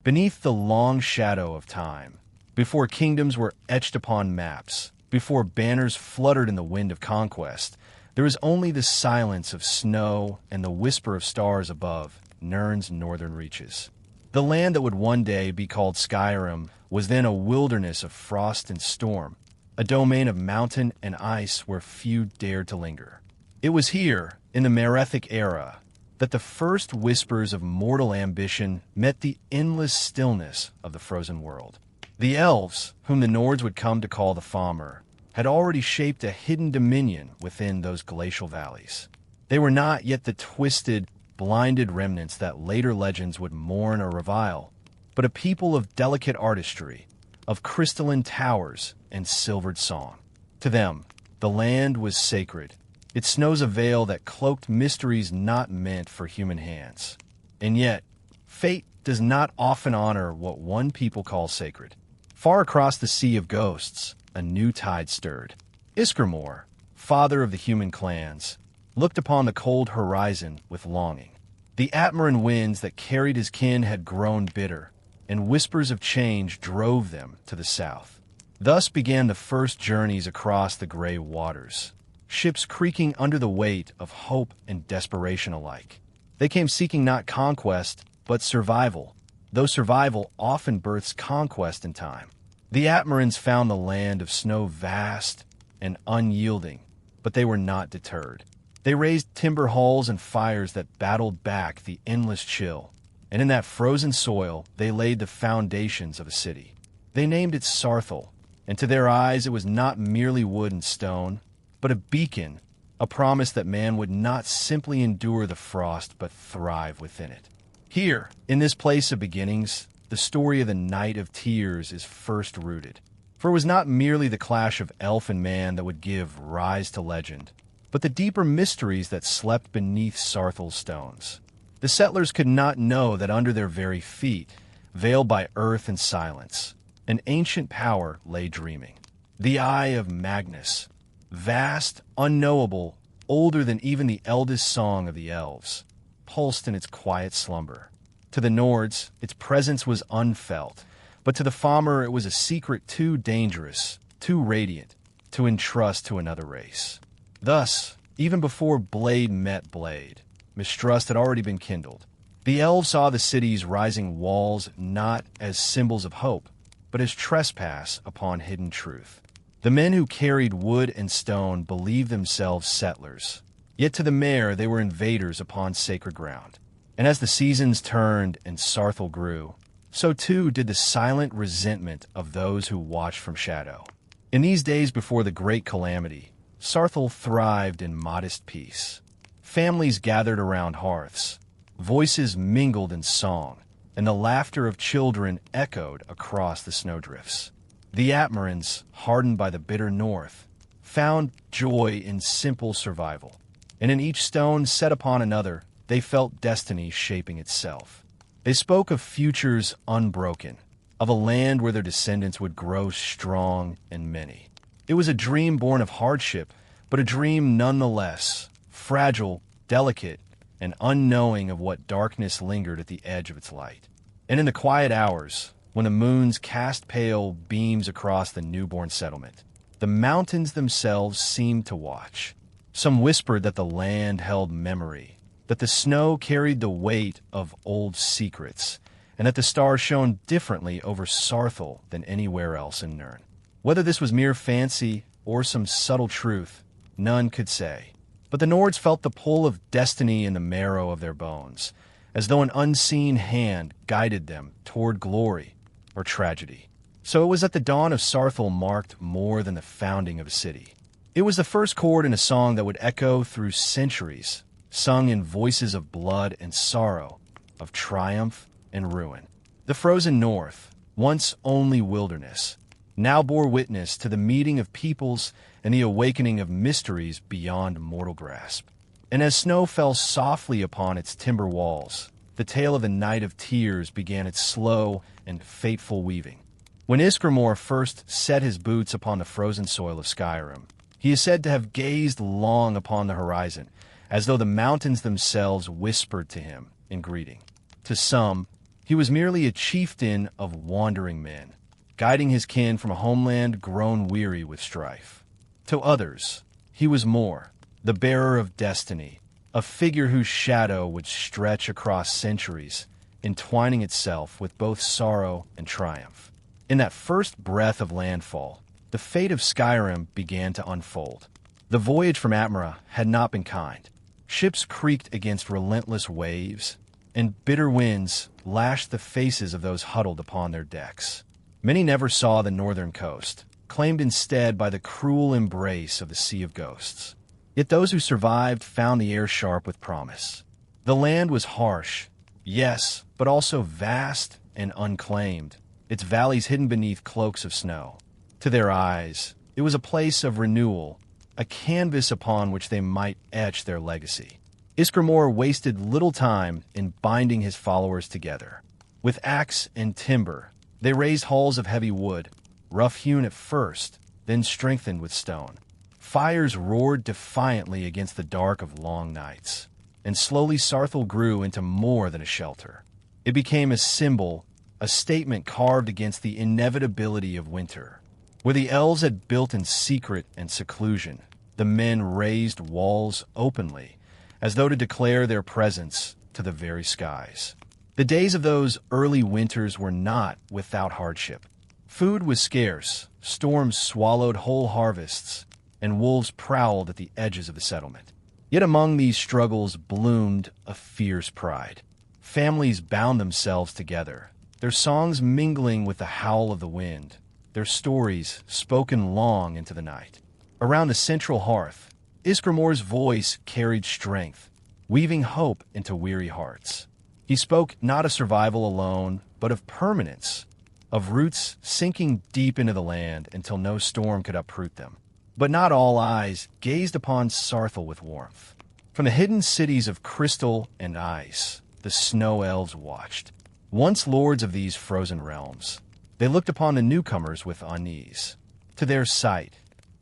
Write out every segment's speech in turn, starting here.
Beneath the long shadow of time, before kingdoms were etched upon maps, before banners fluttered in the wind of conquest, there is only the silence of snow and the whisper of stars above Nirn's northern reaches. The land that would one day be called Skyrim was then a wilderness of frost and storm, a domain of mountain and ice where few dared to linger. It was here, in the Merethic era, that the first whispers of mortal ambition met the endless stillness of the frozen world. The elves, whom the Nords would come to call the Famr, had already shaped a hidden dominion within those glacial valleys. They were not yet the twisted, blinded remnants that later legends would mourn or revile, but a people of delicate artistry, of crystalline towers and silvered song. To them, the land was sacred, its snows a veil that cloaked mysteries not meant for human hands. And yet, fate does not often honor what one people call sacred. Far across the Sea of Ghosts, a new tide stirred. Ysgramor, father of the human clans, looked upon the cold horizon with longing. The Atmaran winds that carried his kin had grown bitter, and whispers of change drove them to the south. Thus began the first journeys across the gray waters, ships creaking under the weight of hope and desperation alike. They came seeking not conquest, but survival, though survival often births conquest in time. The Atmarans found the land of snow vast and unyielding, but they were not deterred. They raised timber halls and fires that battled back the endless chill, and in that frozen soil they laid the foundations of a city. They named it Saarthal, and to their eyes it was not merely wood and stone, but a beacon, a promise that man would not simply endure the frost but thrive within it. Here, in this place of beginnings, the story of the Night of Tears is first rooted. For it was not merely the clash of elf and man that would give rise to legend, but the deeper mysteries that slept beneath Saarthal's stones. The settlers could not know that under their very feet, veiled by earth and silence, an ancient power lay dreaming. The Eye of Magnus, vast, unknowable, older than even the eldest song of the elves, pulsed in its quiet slumber. To the Nords, its presence was unfelt, but to the Famr it was a secret too dangerous, too radiant, to entrust to another race. Thus, even before blade met blade, mistrust had already been kindled. The elves saw the city's rising walls not as symbols of hope, but as trespass upon hidden truth. The men who carried wood and stone believed themselves settlers, yet to the Mare they were invaders upon sacred ground. And as the seasons turned and Saarthal grew, so too did the silent resentment of those who watched from shadow. In these days before the great calamity, Saarthal thrived in modest peace. Families gathered around hearths, voices mingled in song, and the laughter of children echoed across the snowdrifts. The Atmarans, hardened by the bitter north, found joy in simple survival, and in each stone set upon another, they felt destiny shaping itself. They spoke of futures unbroken, of a land where their descendants would grow strong and many. It was a dream born of hardship, but a dream nonetheless, fragile, delicate, and unknowing of what darkness lingered at the edge of its light. And in the quiet hours, when the moons cast pale beams across the newborn settlement, the mountains themselves seemed to watch. Some whispered that the land held memory, that the snow carried the weight of old secrets, and that the stars shone differently over Saarthal than anywhere else in Nirn. Whether this was mere fancy or some subtle truth, none could say. But the Nords felt the pull of destiny in the marrow of their bones, as though an unseen hand guided them toward glory or tragedy. So it was that the dawn of Saarthal marked more than the founding of a city. It was the first chord in a song that would echo through centuries, sung in voices of blood and sorrow, of triumph and ruin. The frozen north, once only wilderness, now bore witness to the meeting of peoples and the awakening of mysteries beyond mortal grasp. And as snow fell softly upon its timber walls, the tale of the Night of Tears began its slow and fateful weaving. When Ysgramor first set his boots upon the frozen soil of Skyrim, he is said to have gazed long upon the horizon, as though the mountains themselves whispered to him in greeting. To some, He was merely a chieftain of wandering men, guiding his kin from a homeland grown weary with strife. To others, he was more, the bearer of destiny, a figure whose shadow would stretch across centuries, entwining itself with both sorrow and triumph. In that first breath of landfall, the fate of Skyrim began to unfold. The voyage from Atmara had not been kind. Ships creaked against relentless waves, and bitter winds lashed the faces of those huddled upon their decks. Many never saw the northern coast, claimed instead by the cruel embrace of the Sea of Ghosts. Yet those who survived found the air sharp with promise. The land was harsh, yes, but also vast and unclaimed, its valleys hidden beneath cloaks of snow. To their eyes, it was a place of renewal, a canvas upon which they might etch their legacy. Ysgramor wasted little time in binding his followers together. With axe and timber, they raised halls of heavy wood, rough-hewn at first, then strengthened with stone. Fires roared defiantly against the dark of long nights, and slowly Saarthal grew into more than a shelter. It became a symbol, a statement carved against the inevitability of winter. Where the elves had built in secret and seclusion, the men raised walls openly, as though to declare their presence to the very skies. The days of those early winters were not without hardship. Food was scarce, storms swallowed whole harvests, and wolves prowled at the edges of the settlement. Yet among these struggles bloomed a fierce pride. Families bound themselves together, their songs mingling with the howl of the wind, their stories spoken long into the night. Around the central hearth, Ysgramor's voice carried strength, weaving hope into weary hearts. He spoke not of survival alone, but of permanence, of roots sinking deep into the land until no storm could uproot them. But not all eyes gazed upon Saarthal with warmth. From the hidden cities of crystal and ice, the snow elves watched. Once lords of these frozen realms, they looked upon the newcomers with unease. To their sight,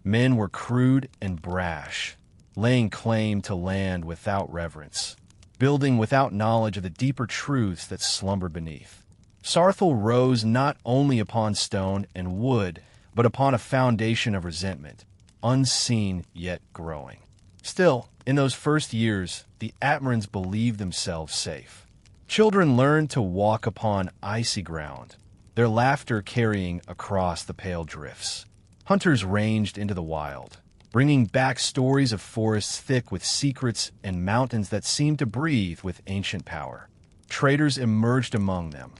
men were crude and brash, laying claim to land without reverence, building without knowledge of the deeper truths that slumbered beneath. Saarthal rose not only upon stone and wood, but upon a foundation of resentment, unseen yet growing. Still, in those first years, the Atmarans believed themselves safe. Children learned to walk upon icy ground, their laughter carrying across the pale drifts. Hunters ranged into the wild, bringing back stories of forests thick with secrets and mountains that seemed to breathe with ancient power. Traders emerged among them,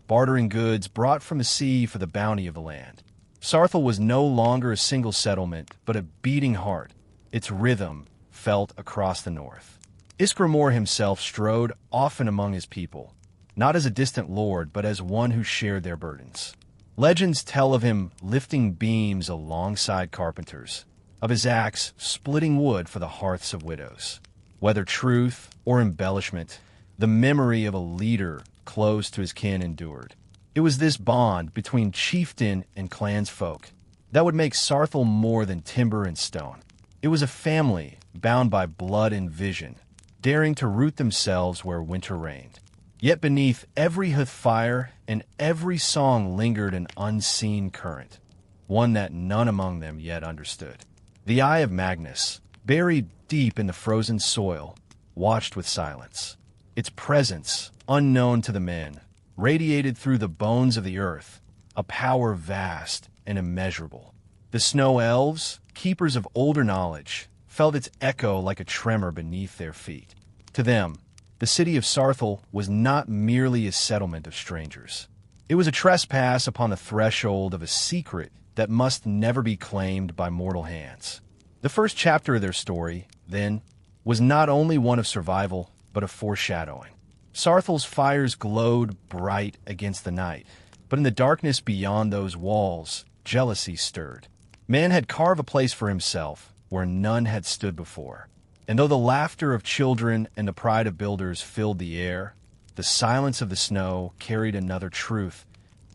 bartering goods brought from the sea for the bounty of the land. Saarthal was no longer a single settlement, but a beating heart, its rhythm felt across the north. Ysgramor himself strode often among his people, not as a distant lord, but as one who shared their burdens. Legends tell of him lifting beams alongside carpenters, of his axe splitting wood for the hearths of widows. Whether truth or embellishment, the memory of a leader close to his kin endured. It was this bond between chieftain and clansfolk that would make Saarthal more than timber and stone. It was a family bound by blood and vision, daring to root themselves where winter reigned. Yet beneath every hearth fire and every song lingered an unseen current, one that none among them yet understood. The eye of Magnus, buried deep in the frozen soil, watched with silence. Its presence, unknown to the men, radiated through the bones of the earth, a power vast and immeasurable. The snow elves, keepers of older knowledge, felt its echo like a tremor beneath their feet. To them, the city of Saarthal was not merely a settlement of strangers. It was a trespass upon the threshold of a secret that must never be claimed by mortal hands. The first chapter of their story, then, was not only one of survival, but of foreshadowing. Saarthal's fires glowed bright against the night, but in the darkness beyond those walls, jealousy stirred. Man had carved a place for himself where none had stood before. And though the laughter of children and the pride of builders filled the air, the silence of the snow carried another truth.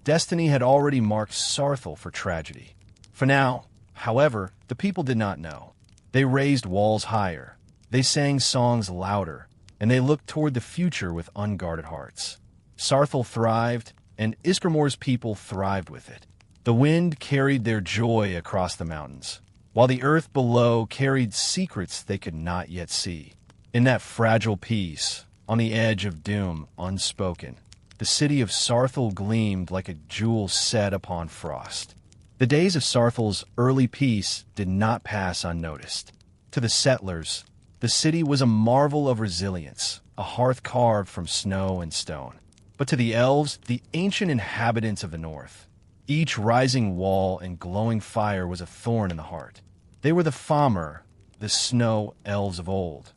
Destiny had already marked Saarthal for tragedy. For now, however, the people did not know. They raised walls higher, they sang songs louder, and they looked toward the future with unguarded hearts. Saarthal thrived, and Ysgramor's people thrived with it. The wind carried their joy across the mountains, while the earth below carried secrets they could not yet see. In that fragile peace, on the edge of doom unspoken, the city of Saarthal gleamed like a jewel set upon frost. The days of Saarthal's early peace did not pass unnoticed. To the settlers, the city was a marvel of resilience, a hearth carved from snow and stone. But to the elves, the ancient inhabitants of the north, each rising wall and glowing fire was a thorn in the heart. They were the Famr, the snow elves of old,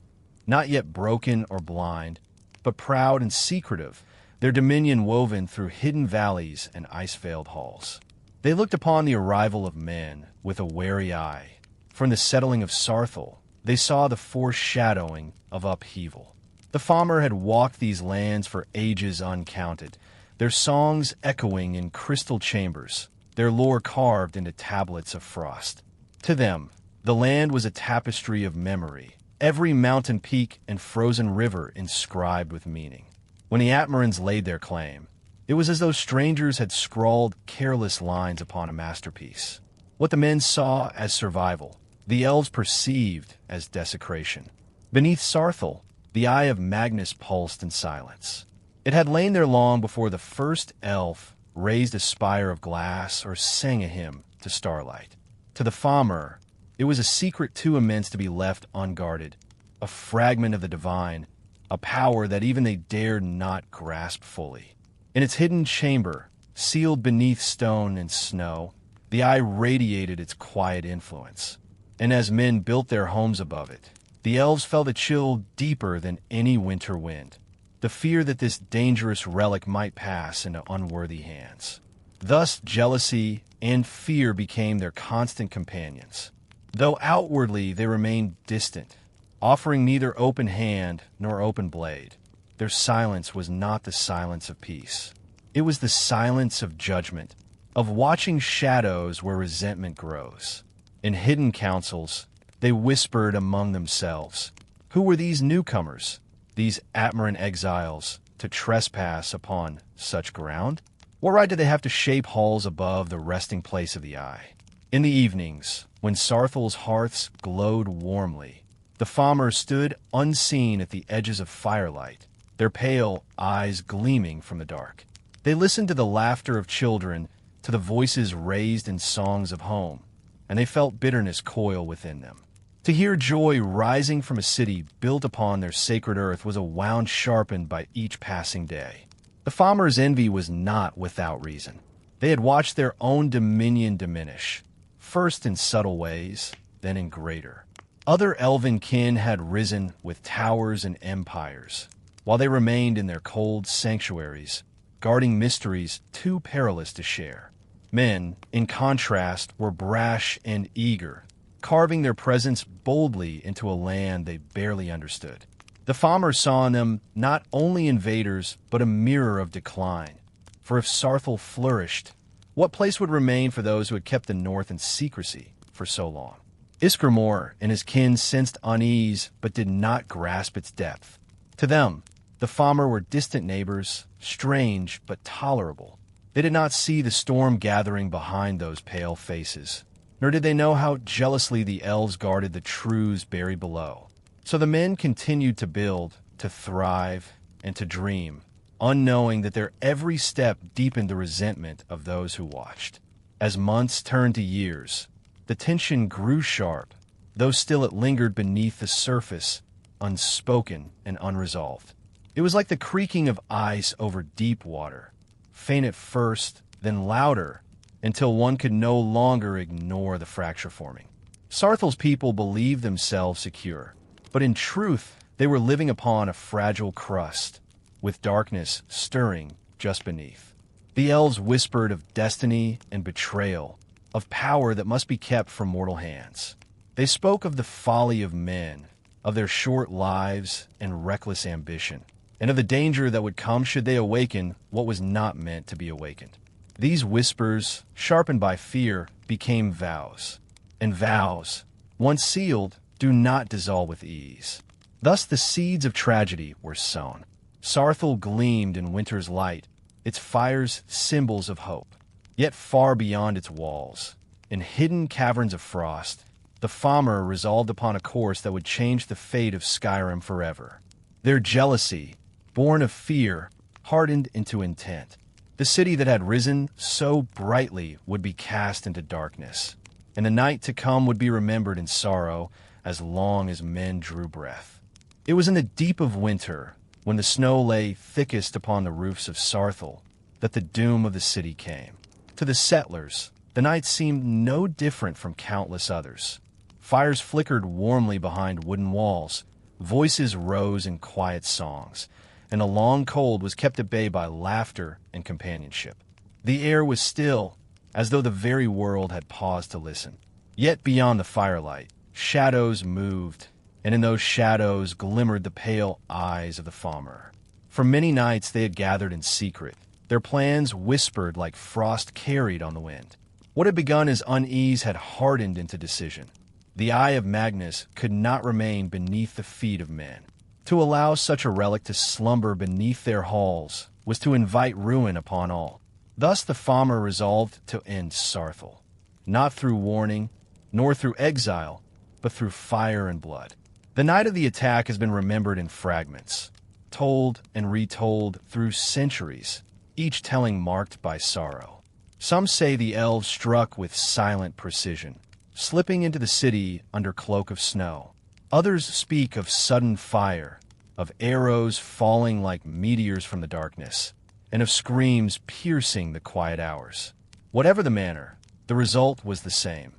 not yet broken or blind, but proud and secretive, their dominion woven through hidden valleys and ice-veiled halls. They looked upon the arrival of men with a wary eye. From the settling of Saarthal, they saw the foreshadowing of upheaval. The Famr had walked these lands for ages uncounted, their songs echoing in crystal chambers, their lore carved into tablets of frost. To them, the land was a tapestry of memory, every mountain peak and frozen river inscribed with meaning. When the Atmarans laid their claim, it was as though strangers had scrawled careless lines upon a masterpiece. What the men saw as survival, the elves perceived as desecration. Beneath Saarthal, the eye of Magnus pulsed in silence. It had lain there long before the first elf raised a spire of glass or sang a hymn to starlight. To the Famr, it was a secret too immense to be left unguarded, a fragment of the divine, a power that even they dared not grasp fully. In its hidden chamber, sealed beneath stone and snow, the eye radiated its quiet influence. And as men built their homes above it, the elves felt a chill deeper than any winter wind, the fear that this dangerous relic might pass into unworthy hands. Thus jealousy and fear became their constant companions. Though outwardly they remained distant, offering neither open hand nor open blade, their silence was not the silence of peace. It was the silence of judgment, of watching shadows where resentment grows. In hidden councils, they whispered among themselves. Who were these newcomers, these Atmaran exiles, to trespass upon such ground? What right did they have to shape halls above the resting place of the eye? In the evenings, when Saarthal's hearths glowed warmly, the Famr stood unseen at the edges of firelight, their pale eyes gleaming from the dark. They listened to the laughter of children, to the voices raised in songs of home, and they felt bitterness coil within them. To hear joy rising from a city built upon their sacred earth was a wound sharpened by each passing day. The Famr's envy was not without reason. They had watched their own dominion diminish, first in subtle ways, then in greater. Other elven kin had risen with towers and empires, while they remained in their cold sanctuaries, guarding mysteries too perilous to share. Men, in contrast, were brash and eager, carving their presence boldly into a land they barely understood. The Famr saw in them not only invaders, but a mirror of decline. For if Saarthal flourished, what place would remain for those who had kept the north in secrecy for so long? Ysgramor and his kin sensed unease, but did not grasp its depth. To them, the Famr were distant neighbors, strange but tolerable. They did not see the storm gathering behind those pale faces, nor did they know how jealously the elves guarded the truths buried below. So the men continued to build, to thrive, and to dream, unknowing that their every step deepened the resentment of those who watched. As months turned to years, the tension grew sharp, though still it lingered beneath the surface, unspoken and unresolved. It was like the creaking of ice over deep water, faint at first, then louder, until one could no longer ignore the fracture forming. Saarthal's people believed themselves secure, but in truth they were living upon a fragile crust, with darkness stirring just beneath. The elves whispered of destiny and betrayal, of power that must be kept from mortal hands. They spoke of the folly of men, of their short lives and reckless ambition, and of the danger that would come should they awaken what was not meant to be awakened. These whispers, sharpened by fear, became vows. And vows, once sealed, do not dissolve with ease. Thus the seeds of tragedy were sown. Saarthal gleamed in winter's light, its fires symbols of hope. Yet far beyond its walls, in hidden caverns of frost, the Famr resolved upon a course that would change the fate of Skyrim forever. Their jealousy, born of fear, hardened into intent. The city that had risen so brightly would be cast into darkness, and the night to come would be remembered in sorrow as long as men drew breath. It was in the deep of winter, when the snow lay thickest upon the roofs of Saarthal, that the doom of the city came. To the settlers, the night seemed no different from countless others. Fires flickered warmly behind wooden walls, voices rose in quiet songs, and the long cold was kept at bay by laughter and companionship. The air was still, as though the very world had paused to listen. Yet beyond the firelight, shadows moved, and in those shadows glimmered the pale eyes of the Famr. For many nights they had gathered in secret, their plans whispered like frost carried on the wind. What had begun as unease had hardened into decision. The eye of Magnus could not remain beneath the feet of men. To allow such a relic to slumber beneath their halls was to invite ruin upon all. Thus the Famr resolved to end Saarthal, not through warning, nor through exile, but through fire and blood. The night of the attack has been remembered in fragments, told and retold through centuries, each telling marked by sorrow. Some say the elves struck with silent precision, slipping into the city under cloak of snow. Others speak of sudden fire, of arrows falling like meteors from the darkness, and of screams piercing the quiet hours. Whatever the manner, the result was the same.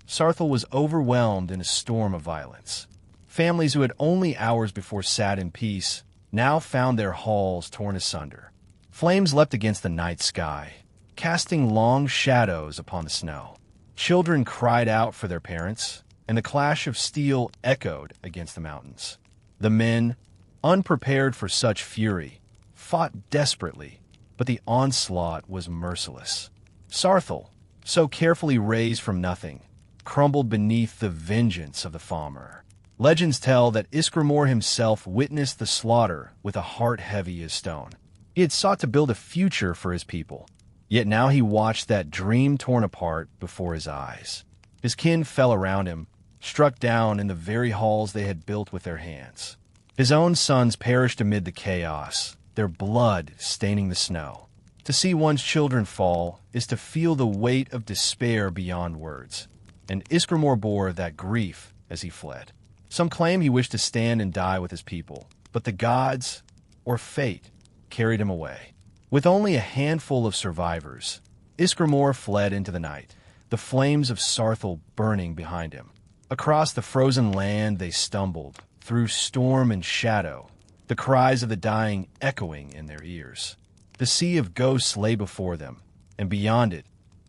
Saarthal was overwhelmed in a storm of violence. Families who had only hours before sat in peace now found their halls torn asunder. Flames leapt against the night sky, casting long shadows upon the snow. Children cried out for their parents, and the clash of steel echoed against the mountains. The men, unprepared for such fury, fought desperately, but the onslaught was merciless. Saarthal, so carefully raised from nothing, crumbled beneath the vengeance of the Famr. Legends tell that Ysgramor himself witnessed the slaughter with a heart heavy as stone. He had sought to build a future for his people, yet now he watched that dream torn apart before his eyes. His kin fell around him, struck down in the very halls they had built with their hands. His own sons perished amid the chaos, their blood staining the snow. To see one's children fall is to feel the weight of despair beyond words, and Ysgramor bore that grief as he fled. Some claim he wished to stand and die with his people, but the gods, or fate, carried him away. With only a handful of survivors, Ysgramor fled into the night, the flames of Saarthal burning behind him. Across the frozen land they stumbled, through storm and shadow, the cries of the dying echoing in their ears. The sea of ghosts lay before them, and beyond it,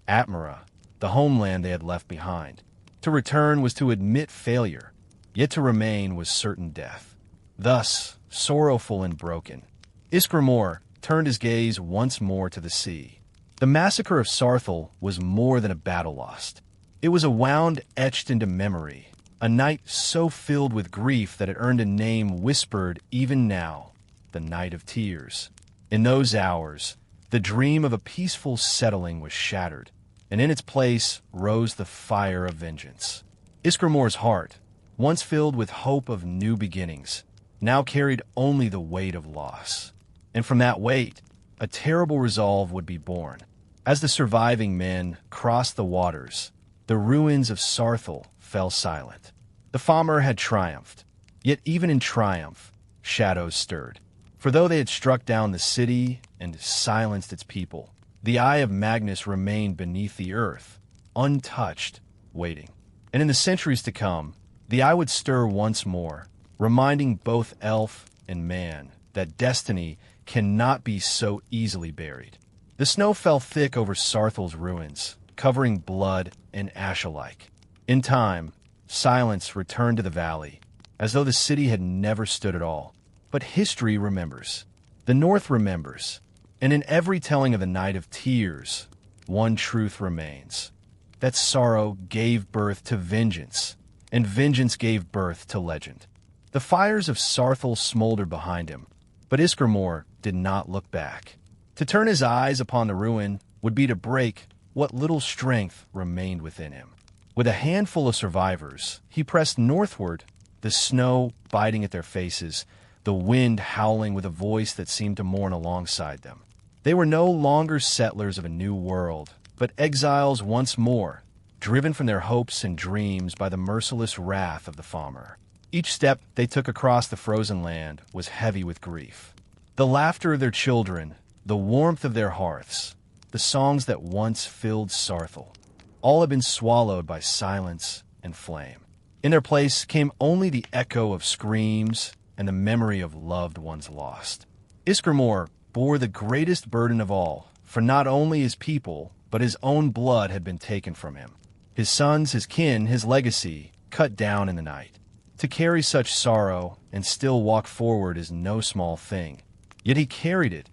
Atmara, the homeland they had left behind. To return was to admit failure, yet to remain was certain death. Thus, sorrowful and broken, Ysgramor turned his gaze once more to the sea. The massacre of Saarthal was more than a battle lost. It was a wound etched into memory, a night so filled with grief that it earned a name whispered even now, the Night of Tears. In those hours, the dream of a peaceful settling was shattered, and in its place rose the fire of vengeance. Ysgramor's heart, once filled with hope of new beginnings, now carried only the weight of loss. And from that weight, a terrible resolve would be born. As the surviving men crossed the waters, the ruins of Saarthal fell silent. The Famr had triumphed, yet even in triumph, shadows stirred. For though they had struck down the city and silenced its people, the eye of Magnus remained beneath the earth, untouched, waiting. And in the centuries to come, the eye would stir once more, reminding both elf and man that destiny cannot be so easily buried. The snow fell thick over Saarthal's ruins, covering blood and ash alike. In time, silence returned to the valley, as though the city had never stood at all. But history remembers. The North remembers. And in every telling of the Night of Tears, one truth remains. That sorrow gave birth to vengeance, and vengeance gave birth to legend. The fires of Saarthal smoldered behind him, But Ysgramor did not look back. To turn his eyes upon the ruin would be to break what little strength remained within him. With a handful of survivors, he pressed northward, the snow biting at their faces, the wind howling with a voice that seemed to mourn alongside them. They were no longer settlers of a new world, but exiles once more, driven from their hopes and dreams by the merciless wrath of the farmer. Each step they took across the frozen land was heavy with grief. The laughter of their children, the warmth of their hearths, the songs that once filled Saarthal, all had been swallowed by silence and flame. In their place came only the echo of screams and the memory of loved ones lost. Ysgramor bore the greatest burden of all, for not only his people, but his own blood had been taken from him. His sons, his kin, his legacy, cut down in the night. To carry such sorrow and still walk forward is no small thing. Yet he carried it,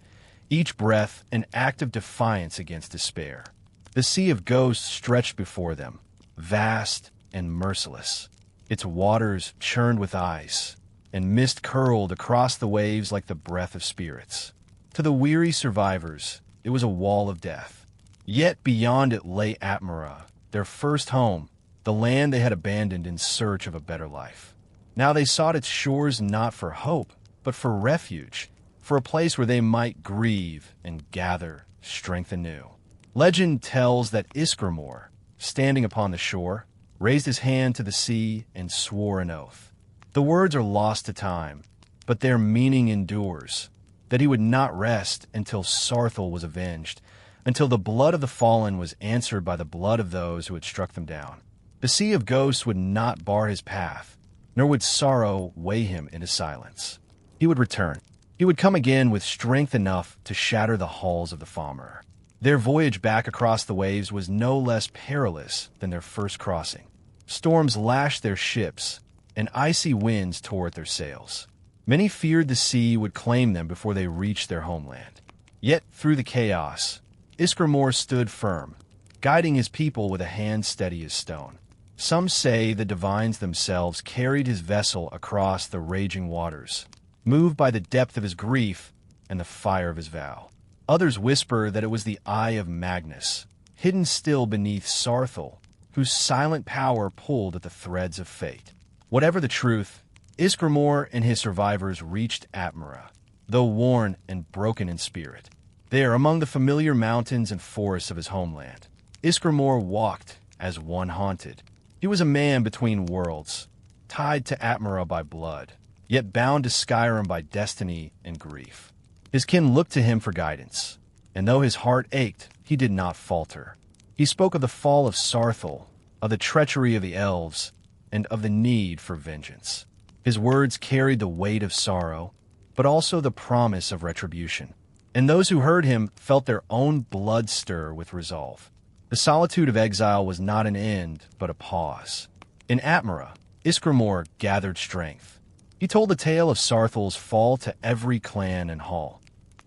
each breath an act of defiance against despair. The sea of ghosts stretched before them, vast and merciless. Its waters churned with ice, and mist curled across the waves like the breath of spirits. To the weary survivors, it was a wall of death. Yet beyond it lay Atmara, their first home, the land they had abandoned in search of a better life. Now they sought its shores not for hope, but for refuge, for a place where they might grieve and gather strength anew. Legend tells that Ysgramor, standing upon the shore, raised his hand to the sea and swore an oath. The words are lost to time, but their meaning endures, that he would not rest until Saarthal was avenged, until the blood of the fallen was answered by the blood of those who had struck them down. The sea of ghosts would not bar his path, nor would sorrow weigh him into silence. He would return. He would come again with strength enough to shatter the halls of the farmer. Their voyage back across the waves was no less perilous than their first crossing. Storms lashed their ships, and icy winds tore at their sails. Many feared the sea would claim them before they reached their homeland. Yet, through the chaos, Ysgramor stood firm, guiding his people with a hand steady as stone. Some say the divines themselves carried his vessel across the raging waters, moved by the depth of his grief and the fire of his vow. Others whisper that it was the eye of Magnus, hidden still beneath Saarthal, whose silent power pulled at the threads of fate. Whatever the truth, Ysgramor and his survivors reached Atmara, though worn and broken in spirit. There, among the familiar mountains and forests of his homeland, Ysgramor walked as one haunted. He was a man between worlds, tied to Atmara by blood, yet bound to Skyrim by destiny and grief. His kin looked to him for guidance, and though his heart ached, he did not falter. He spoke of the fall of Saarthal, of the treachery of the elves, and of the need for vengeance. His words carried the weight of sorrow, but also the promise of retribution. And those who heard him felt their own blood stir with resolve. The solitude of exile was not an end, but a pause. In Atmara, Ysgramor gathered strength. He told the tale of Saarthal's fall to every clan and hall,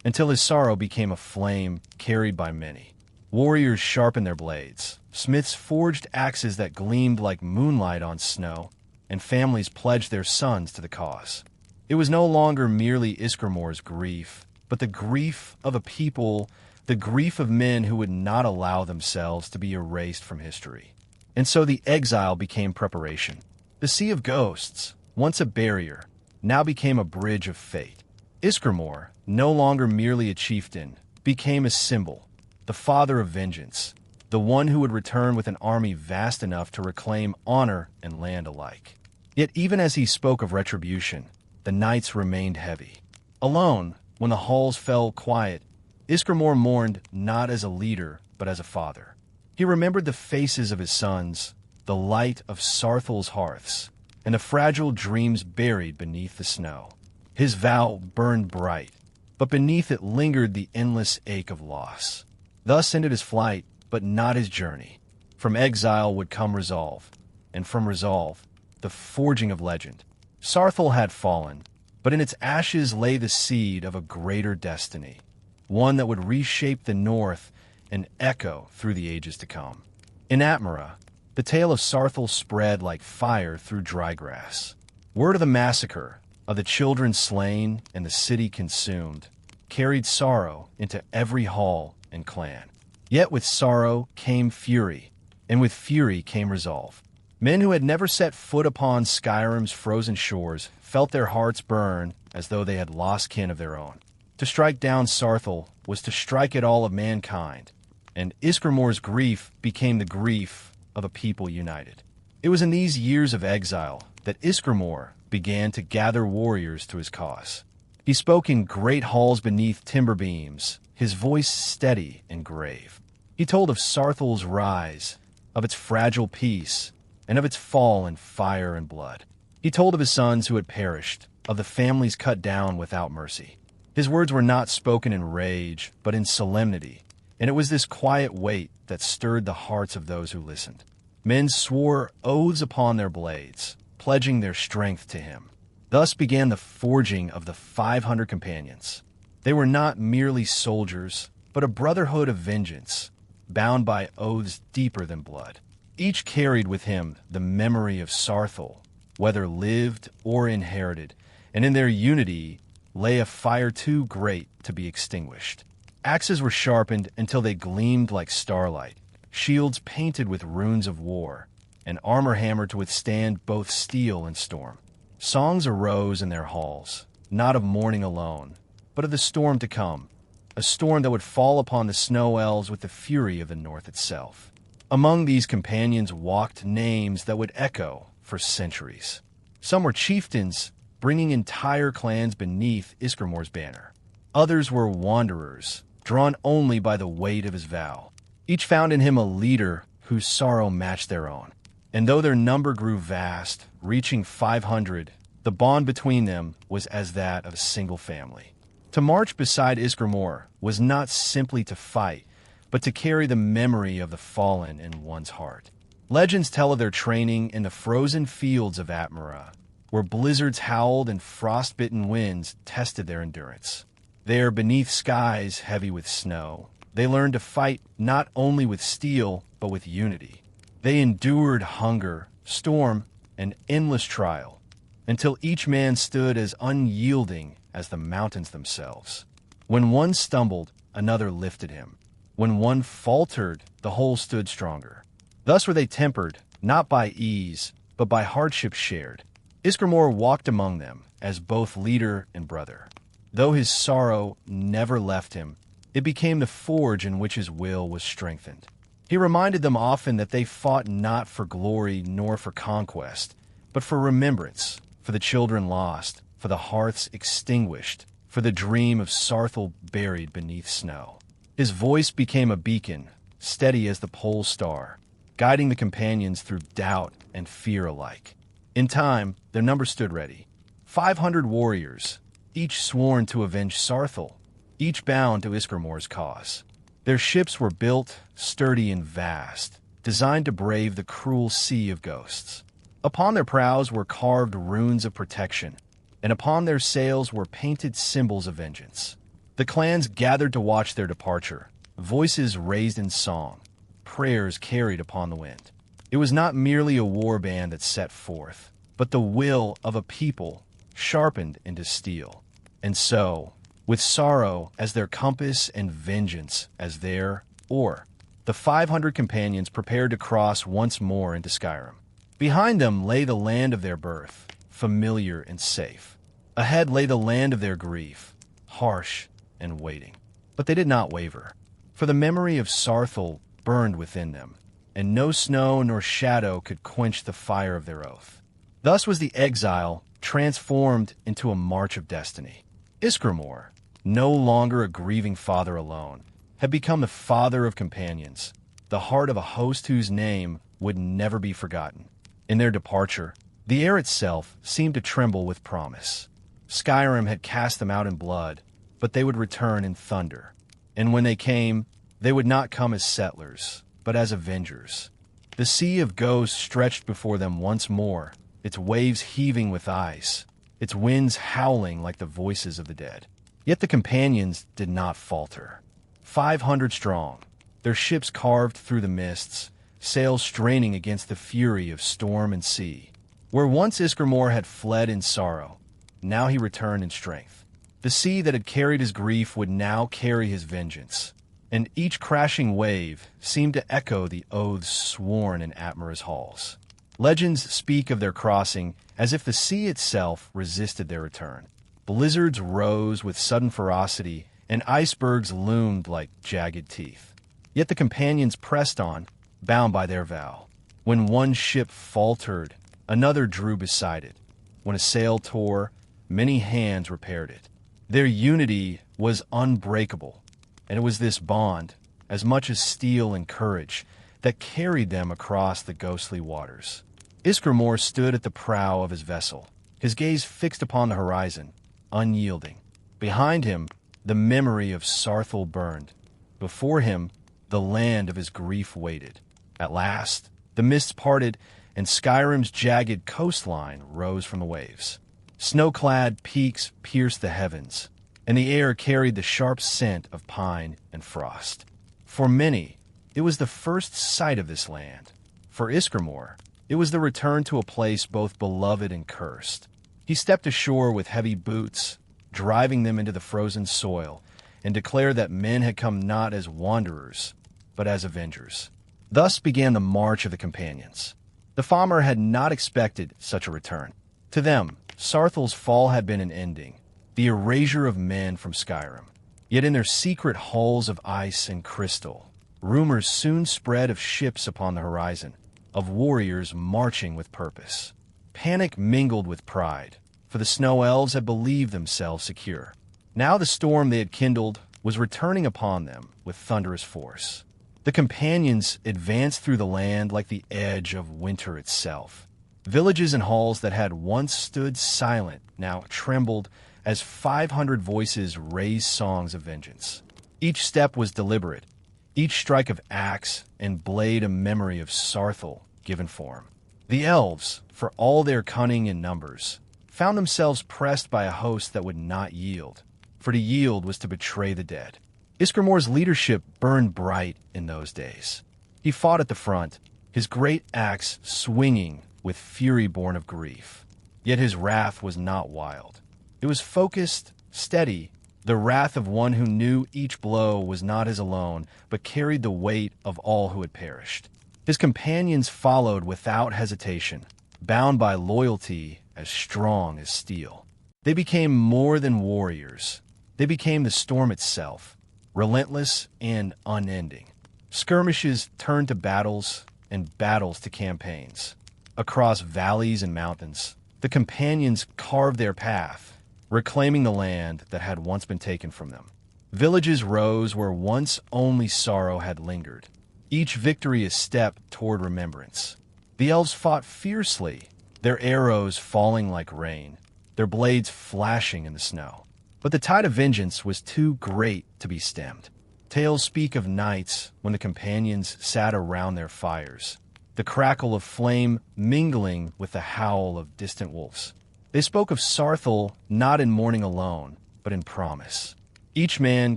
until his sorrow became a flame carried by many. Warriors sharpened their blades, smiths forged axes that gleamed like moonlight on snow, and families pledged their sons to the cause. It was no longer merely Ysgramor's grief, but the grief of a people, the grief of men who would not allow themselves to be erased from history. And so the exile became preparation. The Sea of Ghosts, once a barrier, now became a bridge of fate. Ysgramor, no longer merely a chieftain, became a symbol, the father of vengeance, the one who would return with an army vast enough to reclaim honor and land alike. Yet even as he spoke of retribution, the nights remained heavy. Alone, when the halls fell quiet, Ysgramor mourned not as a leader, but as a father. He remembered the faces of his sons, the light of Saarthal's hearths, and the fragile dreams buried beneath the snow. His vow burned bright, but beneath it lingered the endless ache of loss. Thus ended his flight, but not his journey. From exile would come resolve, and from resolve, the forging of legend. Saarthal had fallen, but in its ashes lay the seed of a greater destiny, one that would reshape the North and echo through the ages to come. In Atmara, the tale of Saarthal spread like fire through dry grass. Word of the massacre, of the children slain and the city consumed, carried sorrow into every hall and clan. Yet with sorrow came fury, and with fury came resolve. Men who had never set foot upon Skyrim's frozen shores felt their hearts burn as though they had lost kin of their own. To strike down Saarthal was to strike at all of mankind, and Ysgramor's grief became the grief of a people united. It was in these years of exile that Ysgramor began to gather warriors to his cause. He spoke in great halls beneath timber beams, his voice steady and grave. He told of Saarthal's rise, of its fragile peace, and of its fall in fire and blood. He told of his sons who had perished, of the families cut down without mercy. His words were not spoken in rage, but in solemnity, and it was this quiet weight that stirred the hearts of those who listened. Men swore oaths upon their blades, pledging their strength to him. Thus began the forging of the 500 companions. They were not merely soldiers, but a brotherhood of vengeance, bound by oaths deeper than blood. Each carried with him the memory of Saarthal, whether lived or inherited, and in their unity lay a fire too great to be extinguished. Axes were sharpened until they gleamed like starlight, shields painted with runes of war, and armor hammered to withstand both steel and storm. Songs arose in their halls, not of mourning alone, but of the storm to come, a storm that would fall upon the snow elves with the fury of the north itself. Among these companions walked names that would echo for centuries. Some were chieftains, bringing entire clans beneath Ysgramor's banner. Others were wanderers, drawn only by the weight of his vow. Each found in him a leader whose sorrow matched their own. And though their number grew vast, reaching 500, the bond between them was as that of a single family. To march beside Ysgramor was not simply to fight, but to carry the memory of the fallen in one's heart. Legends tell of their training in the frozen fields of Atmara, where blizzards howled and frost-bitten winds tested their endurance. There, beneath skies heavy with snow, they learned to fight not only with steel, but with unity. They endured hunger, storm, and endless trial, until each man stood as unyielding as the mountains themselves. When one stumbled, another lifted him. When one faltered, the whole stood stronger. Thus were they tempered, not by ease, but by hardship shared. Ysgramor walked among them as both leader and brother. Though his sorrow never left him, it became the forge in which his will was strengthened. He reminded them often that they fought not for glory nor for conquest, but for remembrance, for the children lost, for the hearths extinguished, for the dream of Saarthal buried beneath snow. His voice became a beacon, steady as the pole star, guiding the companions through doubt and fear alike. In time, their number stood ready. 500 warriors, each sworn to avenge Saarthal, each bound to Ysgramor's cause. Their ships were built, sturdy and vast, designed to brave the cruel sea of ghosts. Upon their prows were carved runes of protection, and upon their sails were painted symbols of vengeance. The clans gathered to watch their departure, voices raised in song, prayers carried upon the wind. It was not merely a war band that set forth, but the will of a people sharpened into steel. And so, with sorrow as their compass and vengeance as their oar, the 500 companions prepared to cross once more into Skyrim. Behind them lay the land of their birth, familiar and safe. Ahead lay the land of their grief, harsh and waiting. But they did not waver, for the memory of Saarthal burned within them, and no snow nor shadow could quench the fire of their oath. Thus was the exile transformed into a march of destiny. Ysgramor, no longer a grieving father alone, had become the father of companions, the heart of a host whose name would never be forgotten. In their departure, the air itself seemed to tremble with promise. Skyrim had cast them out in blood, but they would return in thunder. And when they came, they would not come as settlers, but as avengers. The sea of ghosts stretched before them once more, its waves heaving with ice, its winds howling like the voices of the dead. Yet the companions did not falter. 500 strong, their ships carved through the mists, sails straining against the fury of storm and sea. Where once Ysgramor had fled in sorrow, now he returned in strength. The sea that had carried his grief would now carry his vengeance, and each crashing wave seemed to echo the oaths sworn in Atmara's halls. Legends speak of their crossing as if the sea itself resisted their return. Blizzards rose with sudden ferocity, and icebergs loomed like jagged teeth. Yet the companions pressed on, bound by their vow. When one ship faltered, another drew beside it. When a sail tore, many hands repaired it. Their unity was unbreakable, and it was this bond, as much as steel and courage, that carried them across the ghostly waters. Ysgramor stood at the prow of his vessel, his gaze fixed upon the horizon, unyielding. Behind him, the memory of Saarthal burned. Before him, the land of his grief waited. At last, the mists parted, and Skyrim's jagged coastline rose from the waves. Snow-clad peaks pierced the heavens, and the air carried the sharp scent of pine and frost. For many, it was the first sight of this land. For Ysgramor, it was the return to a place both beloved and cursed. He stepped ashore with heavy boots, driving them into the frozen soil, and declared that men had come not as wanderers, but as avengers. Thus began the march of the companions. The Famr had not expected such a return. To them, Saarthal's fall had been an ending, the erasure of men from Skyrim. Yet in their secret halls of ice and crystal, rumors soon spread of ships upon the horizon, of warriors marching with purpose. Panic mingled with pride, for the snow elves had believed themselves secure. Now the storm they had kindled was returning upon them with thunderous force. The companions advanced through the land like the edge of winter itself. Villages and halls that had once stood silent now trembled as 500 voices raised songs of vengeance. Each step was deliberate, each strike of axe and blade a memory of Saarthal given form. The elves, for all their cunning and numbers, found themselves pressed by a host that would not yield, for to yield was to betray the dead. Ysgramor's leadership burned bright in those days. He fought at the front, his great axe swinging with fury born of grief. Yet his wrath was not wild. It was focused, steady, the wrath of one who knew each blow was not his alone, but carried the weight of all who had perished. His companions followed without hesitation, bound by loyalty as strong as steel. They became more than warriors. They became the storm itself, relentless and unending. Skirmishes turned to battles, and battles to campaigns. Across valleys and mountains, the companions carved their path, reclaiming the land that had once been taken from them. Villages rose where once only sorrow had lingered, each victory a step toward remembrance. The elves fought fiercely, their arrows falling like rain, their blades flashing in the snow. But the tide of vengeance was too great to be stemmed. Tales speak of nights when the companions sat around their fires, the crackle of flame mingling with the howl of distant wolves. They spoke of Saarthal not in mourning alone, but in promise. Each man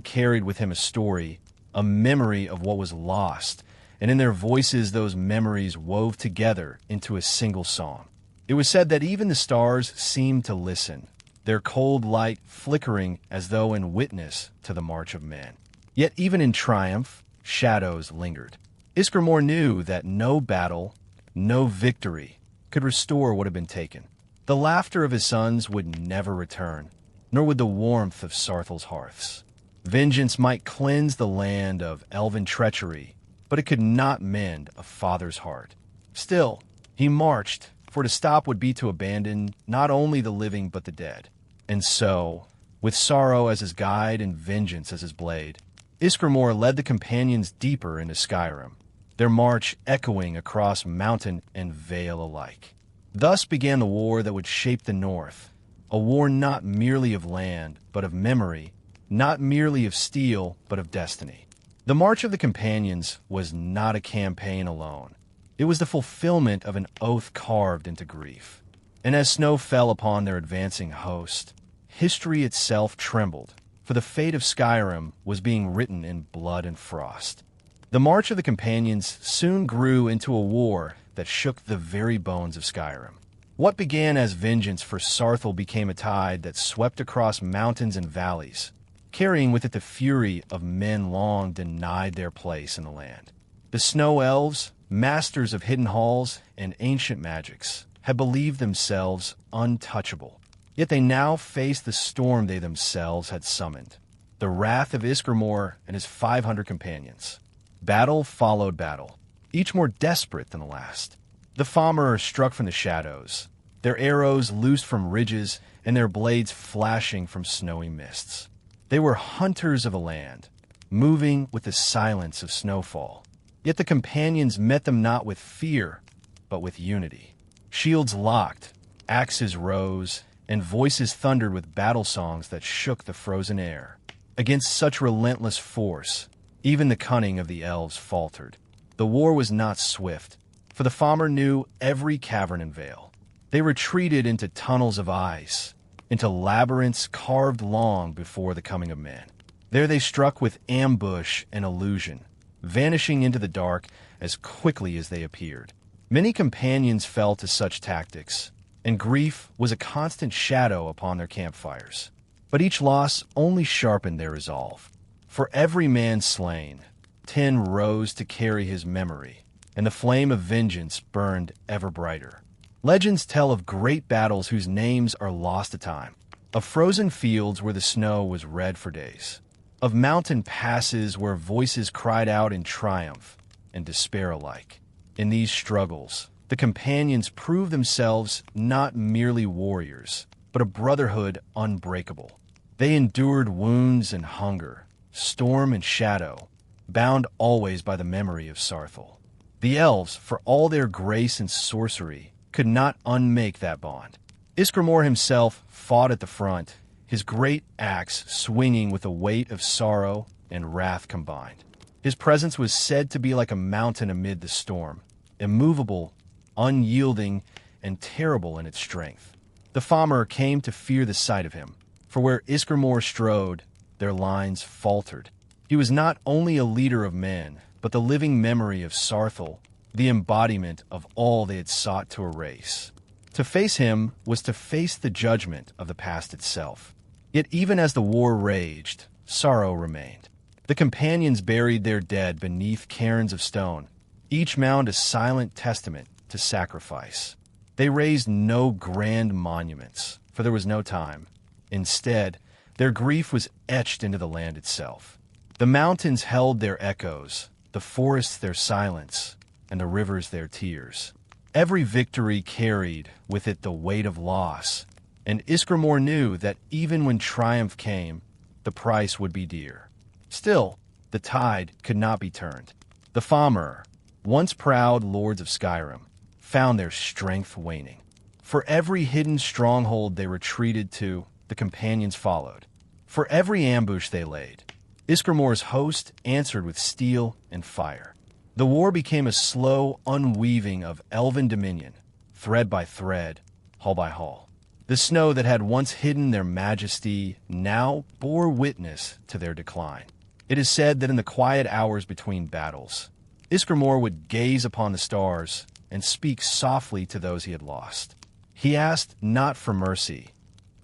carried with him a story, a memory of what was lost, and in their voices those memories wove together into a single song. It was said that even the stars seemed to listen, their cold light flickering as though in witness to the march of men. Yet even in triumph, shadows lingered. Ysgramor knew that no battle, no victory could restore what had been taken. The laughter of his sons would never return, nor would the warmth of Saarthal's hearths. Vengeance might cleanse the land of elven treachery, but it could not mend a father's heart. Still, he marched, for to stop would be to abandon not only the living but the dead. And so, with sorrow as his guide and vengeance as his blade, Ysgramor led the companions deeper into Skyrim, their march echoing across mountain and vale alike. Thus began the war that would shape the North, a war not merely of land, but of memory, not merely of steel, but of destiny. The March of the Companions was not a campaign alone. It was the fulfillment of an oath carved into grief. And as snow fell upon their advancing host, history itself trembled, for the fate of Skyrim was being written in blood and frost. The March of the Companions soon grew into a war that shook the very bones of Skyrim. What began as vengeance for Saarthal became a tide that swept across mountains and valleys, carrying with it the fury of men long denied their place in the land. The snow elves, masters of hidden halls and ancient magics, had believed themselves untouchable. Yet they now faced the storm they themselves had summoned, the wrath of Ysgramor and his 500 companions. Battle followed battle, each more desperate than the last. The Fomorers struck from the shadows, their arrows loosed from ridges and their blades flashing from snowy mists. They were hunters of a land, moving with the silence of snowfall. Yet the companions met them not with fear, but with unity. Shields locked, axes rose, and voices thundered with battle songs that shook the frozen air. Against such relentless force, even the cunning of the elves faltered. The war was not swift, for the Fomor knew every cavern and vale. They retreated into tunnels of ice, into labyrinths carved long before the coming of men. There they struck with ambush and illusion, vanishing into the dark as quickly as they appeared. Many companions fell to such tactics, and grief was a constant shadow upon their campfires. But each loss only sharpened their resolve. For every man slain, 10 rose to carry his memory, and the flame of vengeance burned ever brighter. Legends tell of great battles whose names are lost to time, of frozen fields where the snow was red for days, of mountain passes where voices cried out in triumph and despair alike. In these struggles, the companions proved themselves not merely warriors, but a brotherhood unbreakable. They endured wounds and hunger, storm and shadow, bound always by the memory of Saarthal. The elves, for all their grace and sorcery, could not unmake that bond. Ysgramor himself fought at the front, his great axe swinging with the weight of sorrow and wrath combined. His presence was said to be like a mountain amid the storm, immovable, unyielding, and terrible in its strength. The Fomor came to fear the sight of him, for where Ysgramor strode, their lines faltered. He was not only a leader of men, but the living memory of Saarthal, the embodiment of all they had sought to erase. To face him was to face the judgment of the past itself. Yet even as the war raged, sorrow remained. The companions buried their dead beneath cairns of stone, each mound a silent testament to sacrifice. They raised no grand monuments, for there was no time. Instead, their grief was etched into the land itself. The mountains held their echoes, the forests their silence, and the rivers their tears. Every victory carried with it the weight of loss, and Ysgramor knew that even when triumph came, the price would be dear. Still, the tide could not be turned. The Fomor, once proud lords of Skyrim, found their strength waning. For every hidden stronghold they retreated to, the companions followed. For every ambush they laid, Ysgramor's host answered with steel and fire. The war became a slow unweaving of elven dominion, thread by thread, hall by hall. The snow that had once hidden their majesty now bore witness to their decline. It is said that in the quiet hours between battles, Ysgramor would gaze upon the stars and speak softly to those he had lost. He asked not for mercy,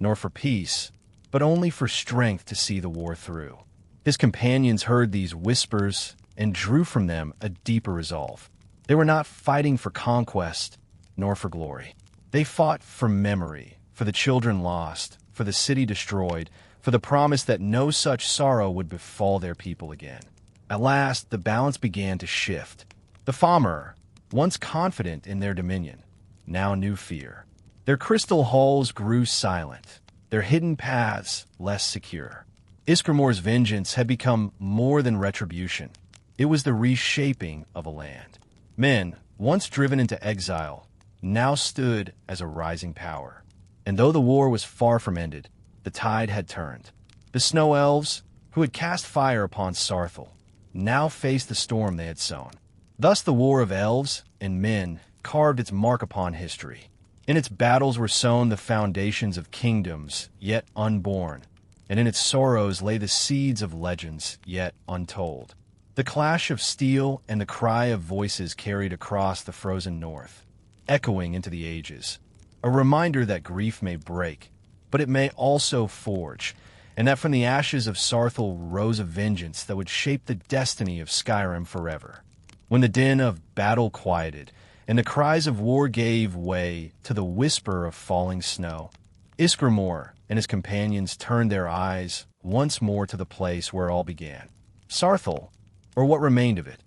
nor for peace, but only for strength to see the war through. His companions heard these whispers and drew from them a deeper resolve. They were not fighting for conquest, nor for glory. They fought for memory, for the children lost, for the city destroyed, for the promise that no such sorrow would befall their people again. At last, the balance began to shift. The Fomor, once confident in their dominion, now knew fear. Their crystal halls grew silent, their hidden paths less secure. Ysgramor's vengeance had become more than retribution. It was the reshaping of a land. Men, once driven into exile, now stood as a rising power. And though the war was far from ended, the tide had turned. The snow elves, who had cast fire upon Saarthal, now faced the storm they had sown. Thus the war of elves and men carved its mark upon history. In its battles were sown the foundations of kingdoms yet unborn, and in its sorrows lay the seeds of legends yet untold. The clash of steel and the cry of voices carried across the frozen north, echoing into the ages. a reminder that grief may break, but it may also forge, and that from the ashes of Saarthal rose a vengeance that would shape the destiny of Skyrim forever. When the din of battle quieted, and the cries of war gave way to the whisper of falling snow, Ysgramor and his companions turned their eyes once more to the place where all began. Saarthal, or what remained of it,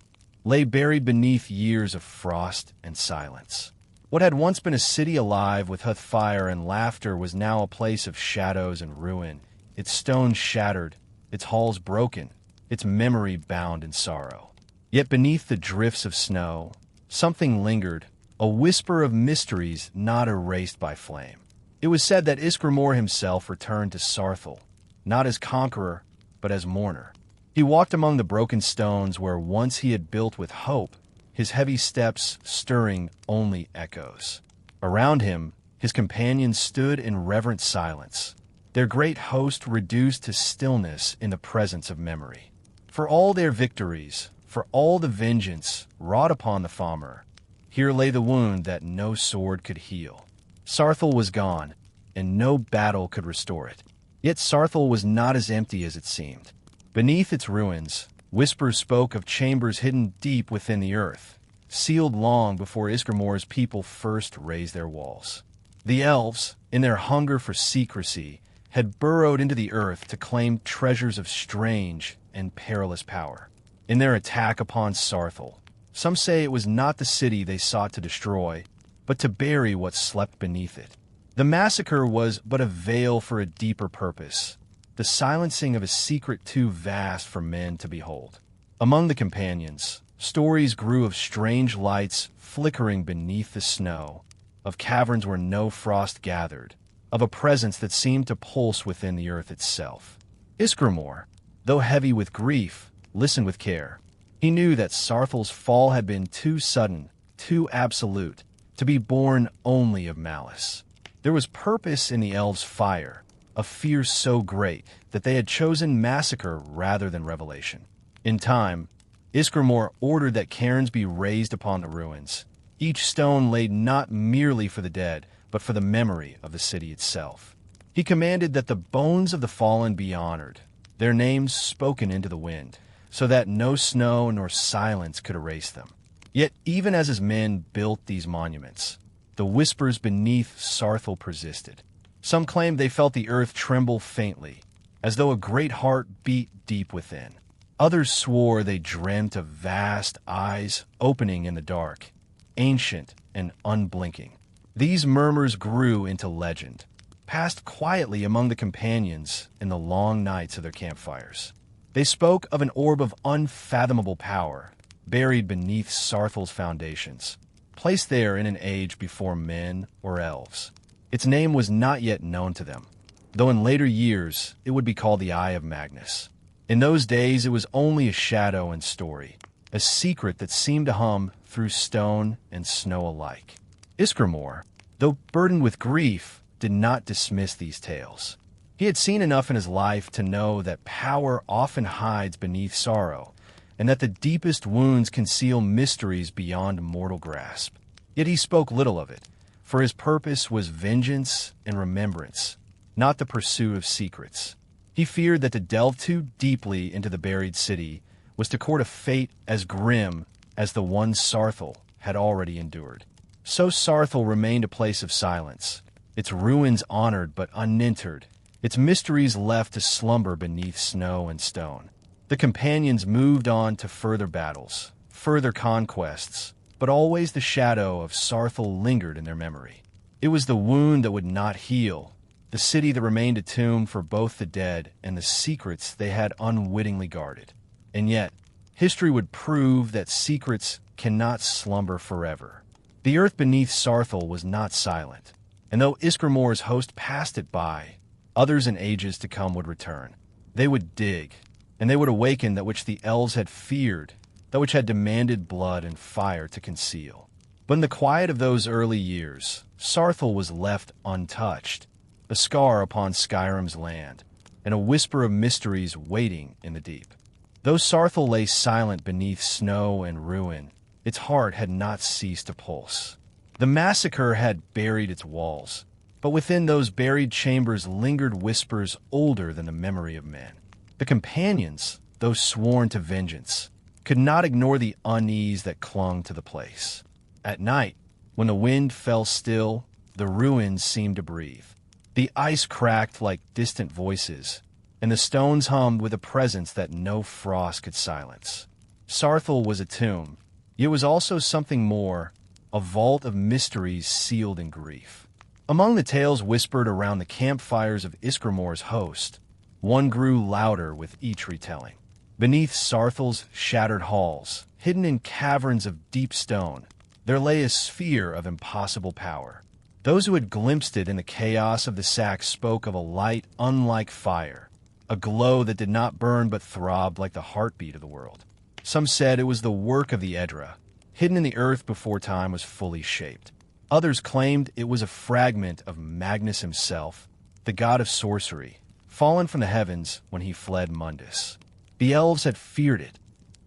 lay buried beneath years of frost and silence. What had once been a city alive with fire and laughter was now a place of shadows and ruin, its stones shattered, its halls broken, its memory bound in sorrow. Yet beneath the drifts of snow, something lingered, a whisper of mysteries not erased by flame. It was said that Ysgramor himself returned to Saarthal, not as conqueror, but as mourner. He walked among the broken stones where once he had built with hope, his heavy steps stirring only echoes. Around him, his companions stood in reverent silence, their great host reduced to stillness in the presence of memory. For all their victories, for all the vengeance wrought upon the farmer, here lay the wound that no sword could heal. Saarthal was gone, and no battle could restore it. Yet Saarthal was not as empty as it seemed. Beneath its ruins, whispers spoke of chambers hidden deep within the earth, sealed long before Ysgramor's people first raised their walls. The elves, in their hunger for secrecy, had burrowed into the earth to claim treasures of strange and perilous power. In their attack upon Saarthal, some say it was not the city they sought to destroy, but to bury what slept beneath it. The massacre was but a veil for a deeper purpose, the silencing of a secret too vast for men to behold. Among the companions, stories grew of strange lights flickering beneath the snow, of caverns where no frost gathered, of a presence that seemed to pulse within the earth itself. Ysgramor, though heavy with grief, listened with care. He knew that Saarthal's fall had been too sudden, too absolute, to be born only of malice. There was purpose in the elves' fire, a fear so great that they had chosen massacre rather than revelation. In time, Ysgramor ordered that cairns be raised upon the ruins, each stone laid not merely for the dead, but for the memory of the city itself. He commanded that the bones of the fallen be honored, their names spoken into the wind, so that no snow nor silence could erase them. Yet even as his men built these monuments, the whispers beneath Saarthal persisted. Some claimed they felt the earth tremble faintly, as though a great heart beat deep within. Others swore they dreamt of vast eyes opening in the dark, ancient and unblinking. These murmurs grew into legend, passed quietly among the companions in the long nights of their campfires. They spoke of an orb of unfathomable power, buried beneath Saarthal's foundations, placed there in an age before men or elves. Its name was not yet known to them, though in later years it would be called the Eye of Magnus. In those days it was only a shadow and story, a secret that seemed to hum through stone and snow alike. Ysgramor, though burdened with grief, did not dismiss these tales. He had seen enough in his life to know that power often hides beneath sorrow, and that the deepest wounds conceal mysteries beyond mortal grasp. Yet he spoke little of it, for his purpose was vengeance and remembrance, not the pursuit of secrets. He feared that to delve too deeply into the buried city was to court a fate as grim as the one Saarthal had already endured. So Saarthal remained a place of silence, its ruins honored but uninterred, its mysteries left to slumber beneath snow and stone. The companions moved on to further battles, further conquests, but always the shadow of Saarthal lingered in their memory. It was the wound that would not heal, the city that remained a tomb for both the dead and the secrets they had unwittingly guarded. And yet, history would prove that secrets cannot slumber forever. The earth beneath Saarthal was not silent, and though Ysgramor's host passed it by, others in ages to come would return. They would dig, and they would awaken that which the elves had feared, that which had demanded blood and fire to conceal. But in the quiet of those early years, Saarthal was left untouched, a scar upon Skyrim's land, and a whisper of mysteries waiting in the deep. Though Saarthal lay silent beneath snow and ruin, its heart had not ceased to pulse. The massacre had buried its walls, but within those buried chambers lingered whispers older than the memory of men. The companions, though sworn to vengeance, could not ignore the unease that clung to the place. At night, when the wind fell still, the ruins seemed to breathe. The ice cracked like distant voices, and the stones hummed with a presence that no frost could silence. Saarthal was a tomb, yet was also something more, a vault of mysteries sealed in grief. Among the tales whispered around the campfires of Ysgramor's host, one grew louder with each retelling. Beneath Saarthal's shattered halls, hidden in caverns of deep stone, there lay a sphere of impossible power. Those who had glimpsed it in the chaos of the sack spoke of a light unlike fire, a glow that did not burn but throbbed like the heartbeat of the world. Some said it was the work of the Edra, hidden in the earth before time was fully shaped. Others claimed it was a fragment of Magnus himself, the god of sorcery, fallen from the heavens when he fled Mundus. The elves had feared it.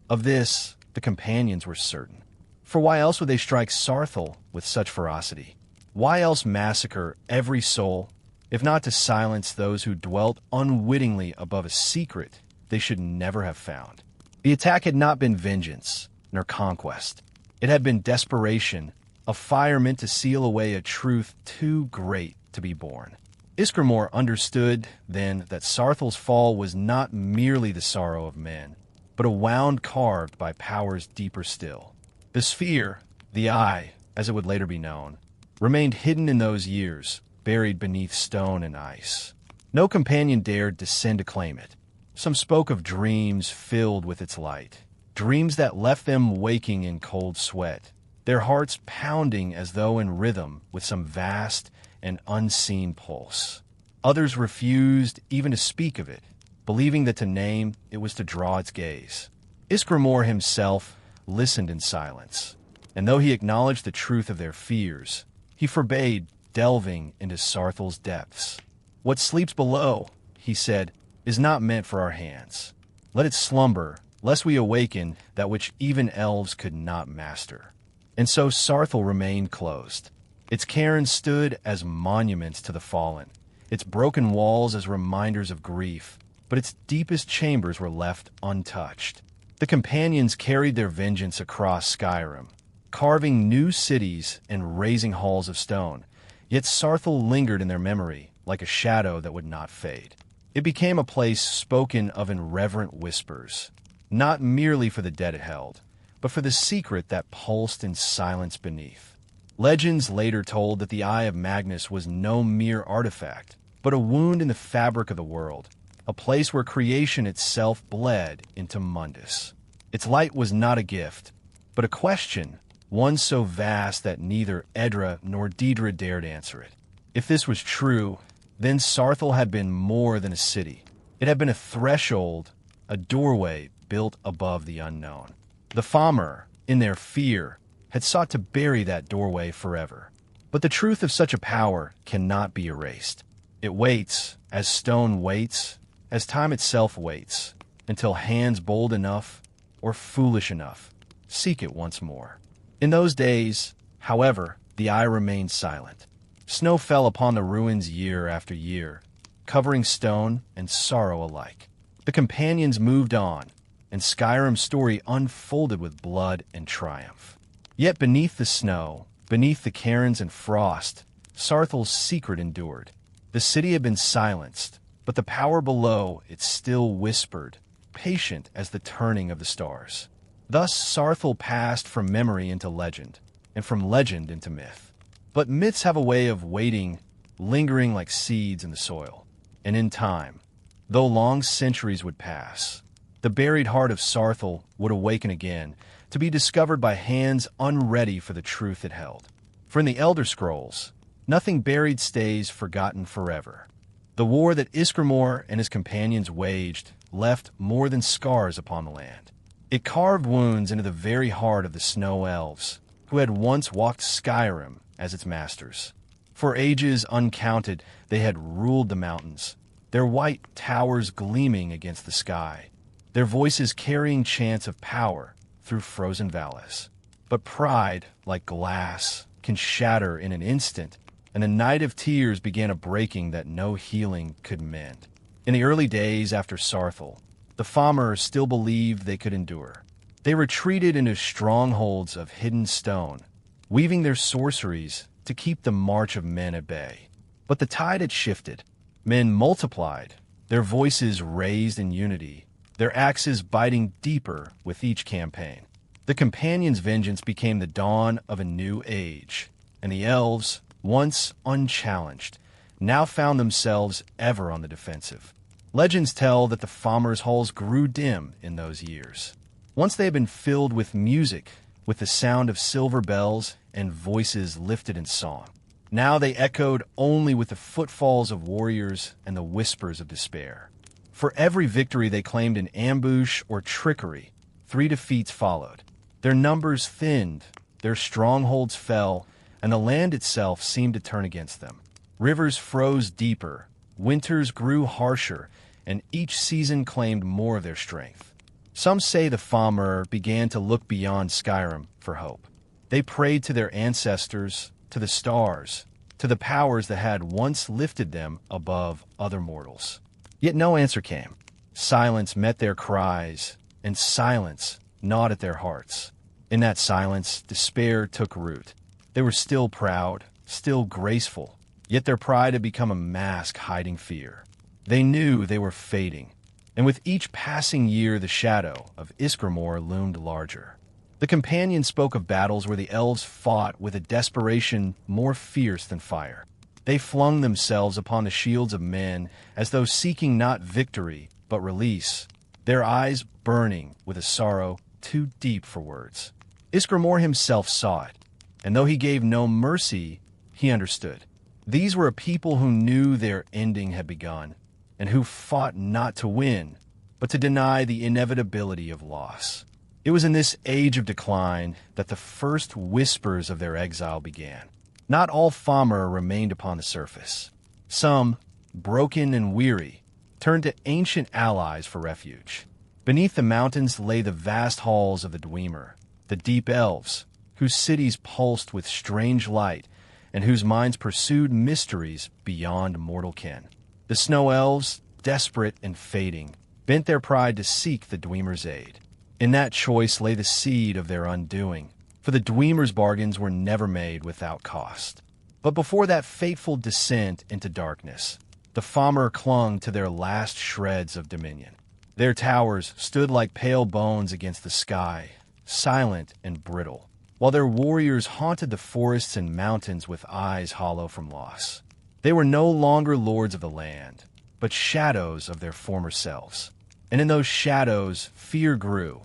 Of this, the companions were certain. For why else would they strike Saarthal with such ferocity? Why else massacre every soul, if not to silence those who dwelt unwittingly above a secret they should never have found? The attack had not been vengeance, nor conquest. It had been desperation, a fire meant to seal away a truth too great to be borne. Ysgramor understood, then, that Saarthal's fall was not merely the sorrow of men, but a wound carved by powers deeper still. The sphere, the eye, as it would later be known, remained hidden in those years, buried beneath stone and ice. No companion dared descend to claim it. Some spoke of dreams filled with its light, dreams that left them waking in cold sweat, their hearts pounding as though in rhythm with some vast and unseen pulse. Others refused even to speak of it, believing that to name it was to draw its gaze. Ysgramor himself listened in silence, and though he acknowledged the truth of their fears, he forbade delving into Saarthal's depths. What sleeps below, he said, is not meant for our hands. Let it slumber, lest we awaken that which even elves could not master. And so Saarthal remained closed. Its cairns stood as monuments to the fallen, its broken walls as reminders of grief, but its deepest chambers were left untouched. The companions carried their vengeance across Skyrim, carving new cities and raising halls of stone, yet Saarthal lingered in their memory like a shadow that would not fade. It became a place spoken of in reverent whispers, not merely for the dead it held, but for the secret that pulsed in silence beneath. Legends later told that the Eye of Magnus was no mere artifact, but a wound in the fabric of the world, a place where creation itself bled into Mundus. Its light was not a gift, but a question, one so vast that neither Edra nor Daedra dared answer it. If this was true, then Saarthal had been more than a city. It had been a threshold, a doorway built above the unknown. The Famur, in their fear, had sought to bury that doorway forever. But the truth of such a power cannot be erased. It waits, as stone waits, as time itself waits, until hands bold enough, or foolish enough, seek it once more. In those days, however, the eye remained silent. Snow fell upon the ruins year after year, covering stone and sorrow alike. The companions moved on, and Skyrim's story unfolded with blood and triumph. Yet beneath the snow, beneath the cairns and frost, Saarthal's secret endured. The city had been silenced, but the power below it still whispered, patient as the turning of the stars. Thus Saarthal passed from memory into legend, and from legend into myth. But myths have a way of waiting, lingering like seeds in the soil. And in time, though long centuries would pass, the buried heart of Saarthal would awaken again, to be discovered by hands unready for the truth it held. For in the Elder Scrolls, nothing buried stays forgotten forever. The war that Ysgramor and his companions waged left more than scars upon the land. It carved wounds into the very heart of the Snow Elves, who had once walked Skyrim as its masters. For ages uncounted, they had ruled the mountains, their white towers gleaming against the sky, their voices carrying chants of power through frozen valleys. But pride, like glass, can shatter in an instant, and a night of tears began a breaking that no healing could mend. In the early days after Saarthal, the Fomor still believed they could endure. They retreated into strongholds of hidden stone, weaving their sorceries to keep the march of men at bay. But the tide had shifted. Men multiplied, their voices raised in unity, their axes biting deeper with each campaign. The Companions' vengeance became the dawn of a new age, and the elves, once unchallenged, now found themselves ever on the defensive. Legends tell that the Fomor's halls grew dim in those years. Once they had been filled with music, with the sound of silver bells and voices lifted in song. Now they echoed only with the footfalls of warriors and the whispers of despair. For every victory they claimed in ambush or trickery, 3 defeats followed. Their numbers thinned, their strongholds fell, and the land itself seemed to turn against them. Rivers froze deeper, winters grew harsher, and each season claimed more of their strength. Some say the Fomor began to look beyond Skyrim for hope. They prayed to their ancestors, to the stars, to the powers that had once lifted them above other mortals. Yet no answer came. Silence met their cries, and silence gnawed at their hearts. In that silence, despair took root. They were still proud, still graceful, yet their pride had become a mask hiding fear. They knew they were fading, and with each passing year the shadow of Ysgramor loomed larger. The Companions spoke of battles where the elves fought with a desperation more fierce than fire. They flung themselves upon the shields of men as though seeking not victory, but release, their eyes burning with a sorrow too deep for words. Ysgramor himself saw it, and though he gave no mercy, he understood. These were a people who knew their ending had begun, and who fought not to win, but to deny the inevitability of loss. It was in this age of decline that the first whispers of their exile began. Not all Fomor remained upon the surface. Some, broken and weary, turned to ancient allies for refuge. Beneath the mountains lay the vast halls of the Dwemer, the deep elves, whose cities pulsed with strange light and whose minds pursued mysteries beyond mortal ken. The snow elves, desperate and fading, bent their pride to seek the Dwemer's aid. In that choice lay the seed of their undoing, for the Dwemer's bargains were never made without cost. But before that fateful descent into darkness, the Fomor clung to their last shreds of dominion. Their towers stood like pale bones against the sky, silent and brittle, while their warriors haunted the forests and mountains with eyes hollow from loss. They were no longer lords of the land, but shadows of their former selves. And in those shadows, fear grew.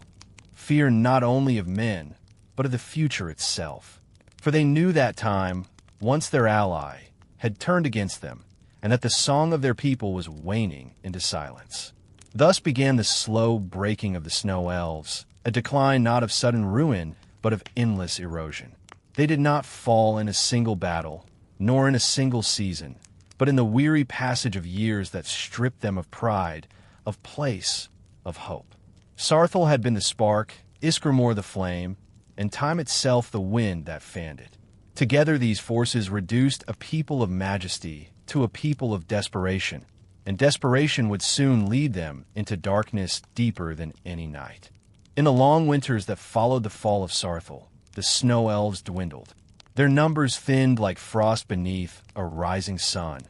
Fear not only of men, but of the future itself. For they knew that time, once their ally, had turned against them, and that the song of their people was waning into silence. Thus began the slow breaking of the snow elves, a decline not of sudden ruin, but of endless erosion. They did not fall in a single battle, nor in a single season, but in the weary passage of years that stripped them of pride, of place, of hope. Saarthal had been the spark, Ysgramor the flame, and time itself the wind that fanned it. Together these forces reduced a people of majesty to a people of desperation, and desperation would soon lead them into darkness deeper than any night. In the long winters that followed the fall of Saarthal, the snow elves dwindled. Their numbers thinned like frost beneath a rising sun,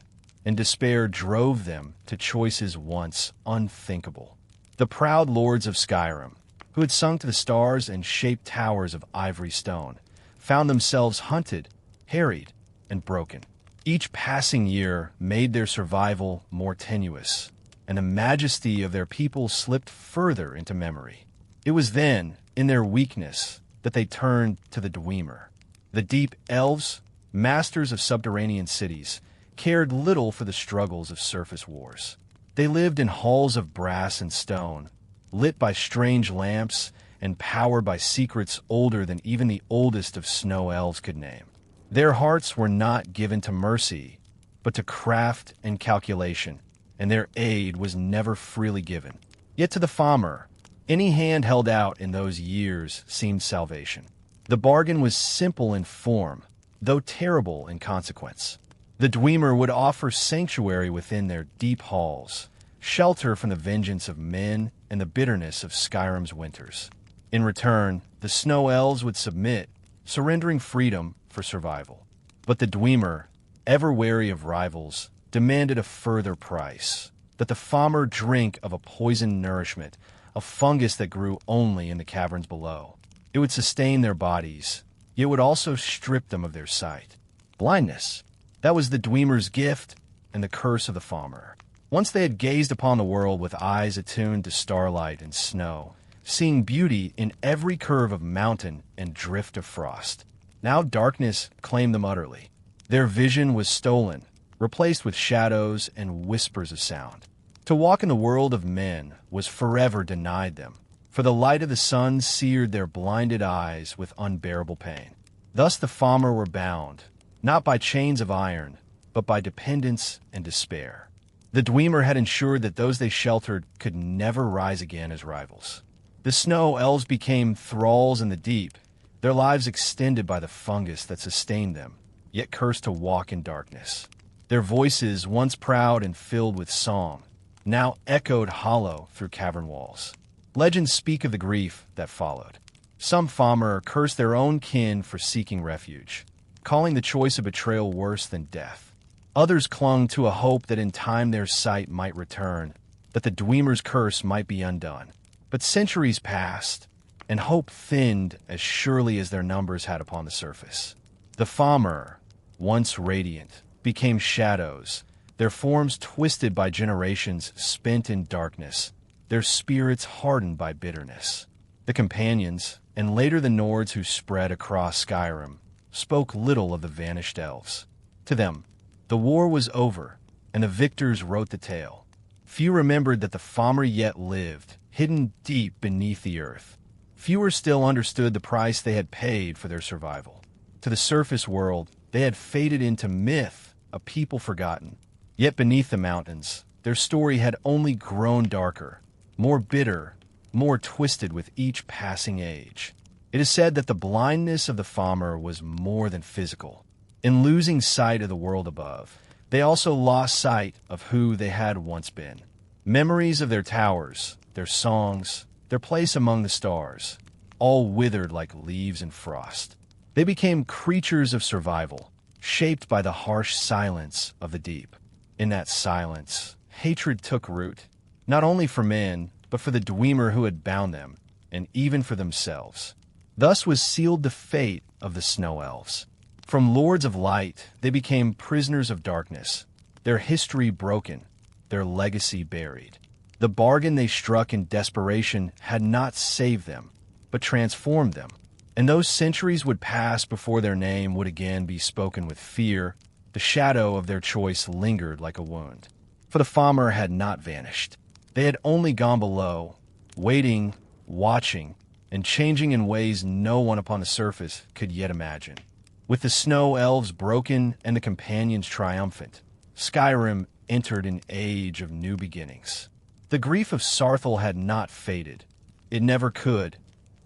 and despair drove them to choices once unthinkable. The proud lords of Skyrim, who had sung to the stars and shaped towers of ivory stone, found themselves hunted, harried, and broken. Each passing year made their survival more tenuous, and the majesty of their people slipped further into memory. It was then, in their weakness, that they turned to the Dwemer. The deep elves, masters of subterranean cities, cared little for the struggles of surface wars. They lived in halls of brass and stone, lit by strange lamps and powered by secrets older than even the oldest of snow elves could name. Their hearts were not given to mercy, but to craft and calculation, and their aid was never freely given. Yet to the Fomor, any hand held out in those years seemed salvation. The bargain was simple in form, though terrible in consequence. The Dwemer would offer sanctuary within their deep halls, shelter from the vengeance of men and the bitterness of Skyrim's winters. In return, the Snow Elves would submit, surrendering freedom for survival. But the Dwemer, ever wary of rivals, demanded a further price, that the Famr drink of a poisoned nourishment, a fungus that grew only in the caverns below. It would sustain their bodies, yet would also strip them of their sight. Blindness. That was the Dwemer's gift and the curse of the Famr. Once they had gazed upon the world with eyes attuned to starlight and snow, seeing beauty in every curve of mountain and drift of frost. Now darkness claimed them utterly. Their vision was stolen, replaced with shadows and whispers of sound. To walk in the world of men was forever denied them, for the light of the sun seared their blinded eyes with unbearable pain. Thus the Famr were bound, not by chains of iron, but by dependence and despair. The Dwemer had ensured that those they sheltered could never rise again as rivals. The Snow Elves became thralls in the deep, their lives extended by the fungus that sustained them, yet cursed to walk in darkness. Their voices, once proud and filled with song, now echoed hollow through cavern walls. Legends speak of the grief that followed. Some Famr cursed their own kin for seeking refuge, calling the choice of betrayal worse than death. Others clung to a hope that in time their sight might return, that the Dwemer's curse might be undone. But centuries passed, and hope thinned as surely as their numbers had upon the surface. The Famr, once radiant, became shadows, their forms twisted by generations spent in darkness, their spirits hardened by bitterness. The companions, and later the Nords who spread across Skyrim, spoke little of the vanished elves. To them, the war was over, and the victors wrote the tale. Few remembered that the Famr yet lived, hidden deep beneath the earth. Fewer still understood the price they had paid for their survival. To the surface world, they had faded into myth, a people forgotten. Yet beneath the mountains, their story had only grown darker, more bitter, more twisted with each passing age. It is said that the blindness of the Famr was more than physical. In losing sight of the world above, they also lost sight of who they had once been. Memories of their towers, their songs, their place among the stars, all withered like leaves in frost. They became creatures of survival, shaped by the harsh silence of the deep. In that silence, hatred took root, not only for men, but for the Dwemer who had bound them, and even for themselves. Thus was sealed the fate of the Snow Elves. From lords of light, they became prisoners of darkness, their history broken, their legacy buried. The bargain they struck in desperation had not saved them, but transformed them. And those centuries would pass before their name would again be spoken with fear. The shadow of their choice lingered like a wound. For the Famr had not vanished. They had only gone below, waiting, watching, and changing in ways no one upon the surface could yet imagine. With the Snow Elves broken and the companions triumphant, Skyrim entered an age of new beginnings. The grief of Saarthal had not faded. It never could.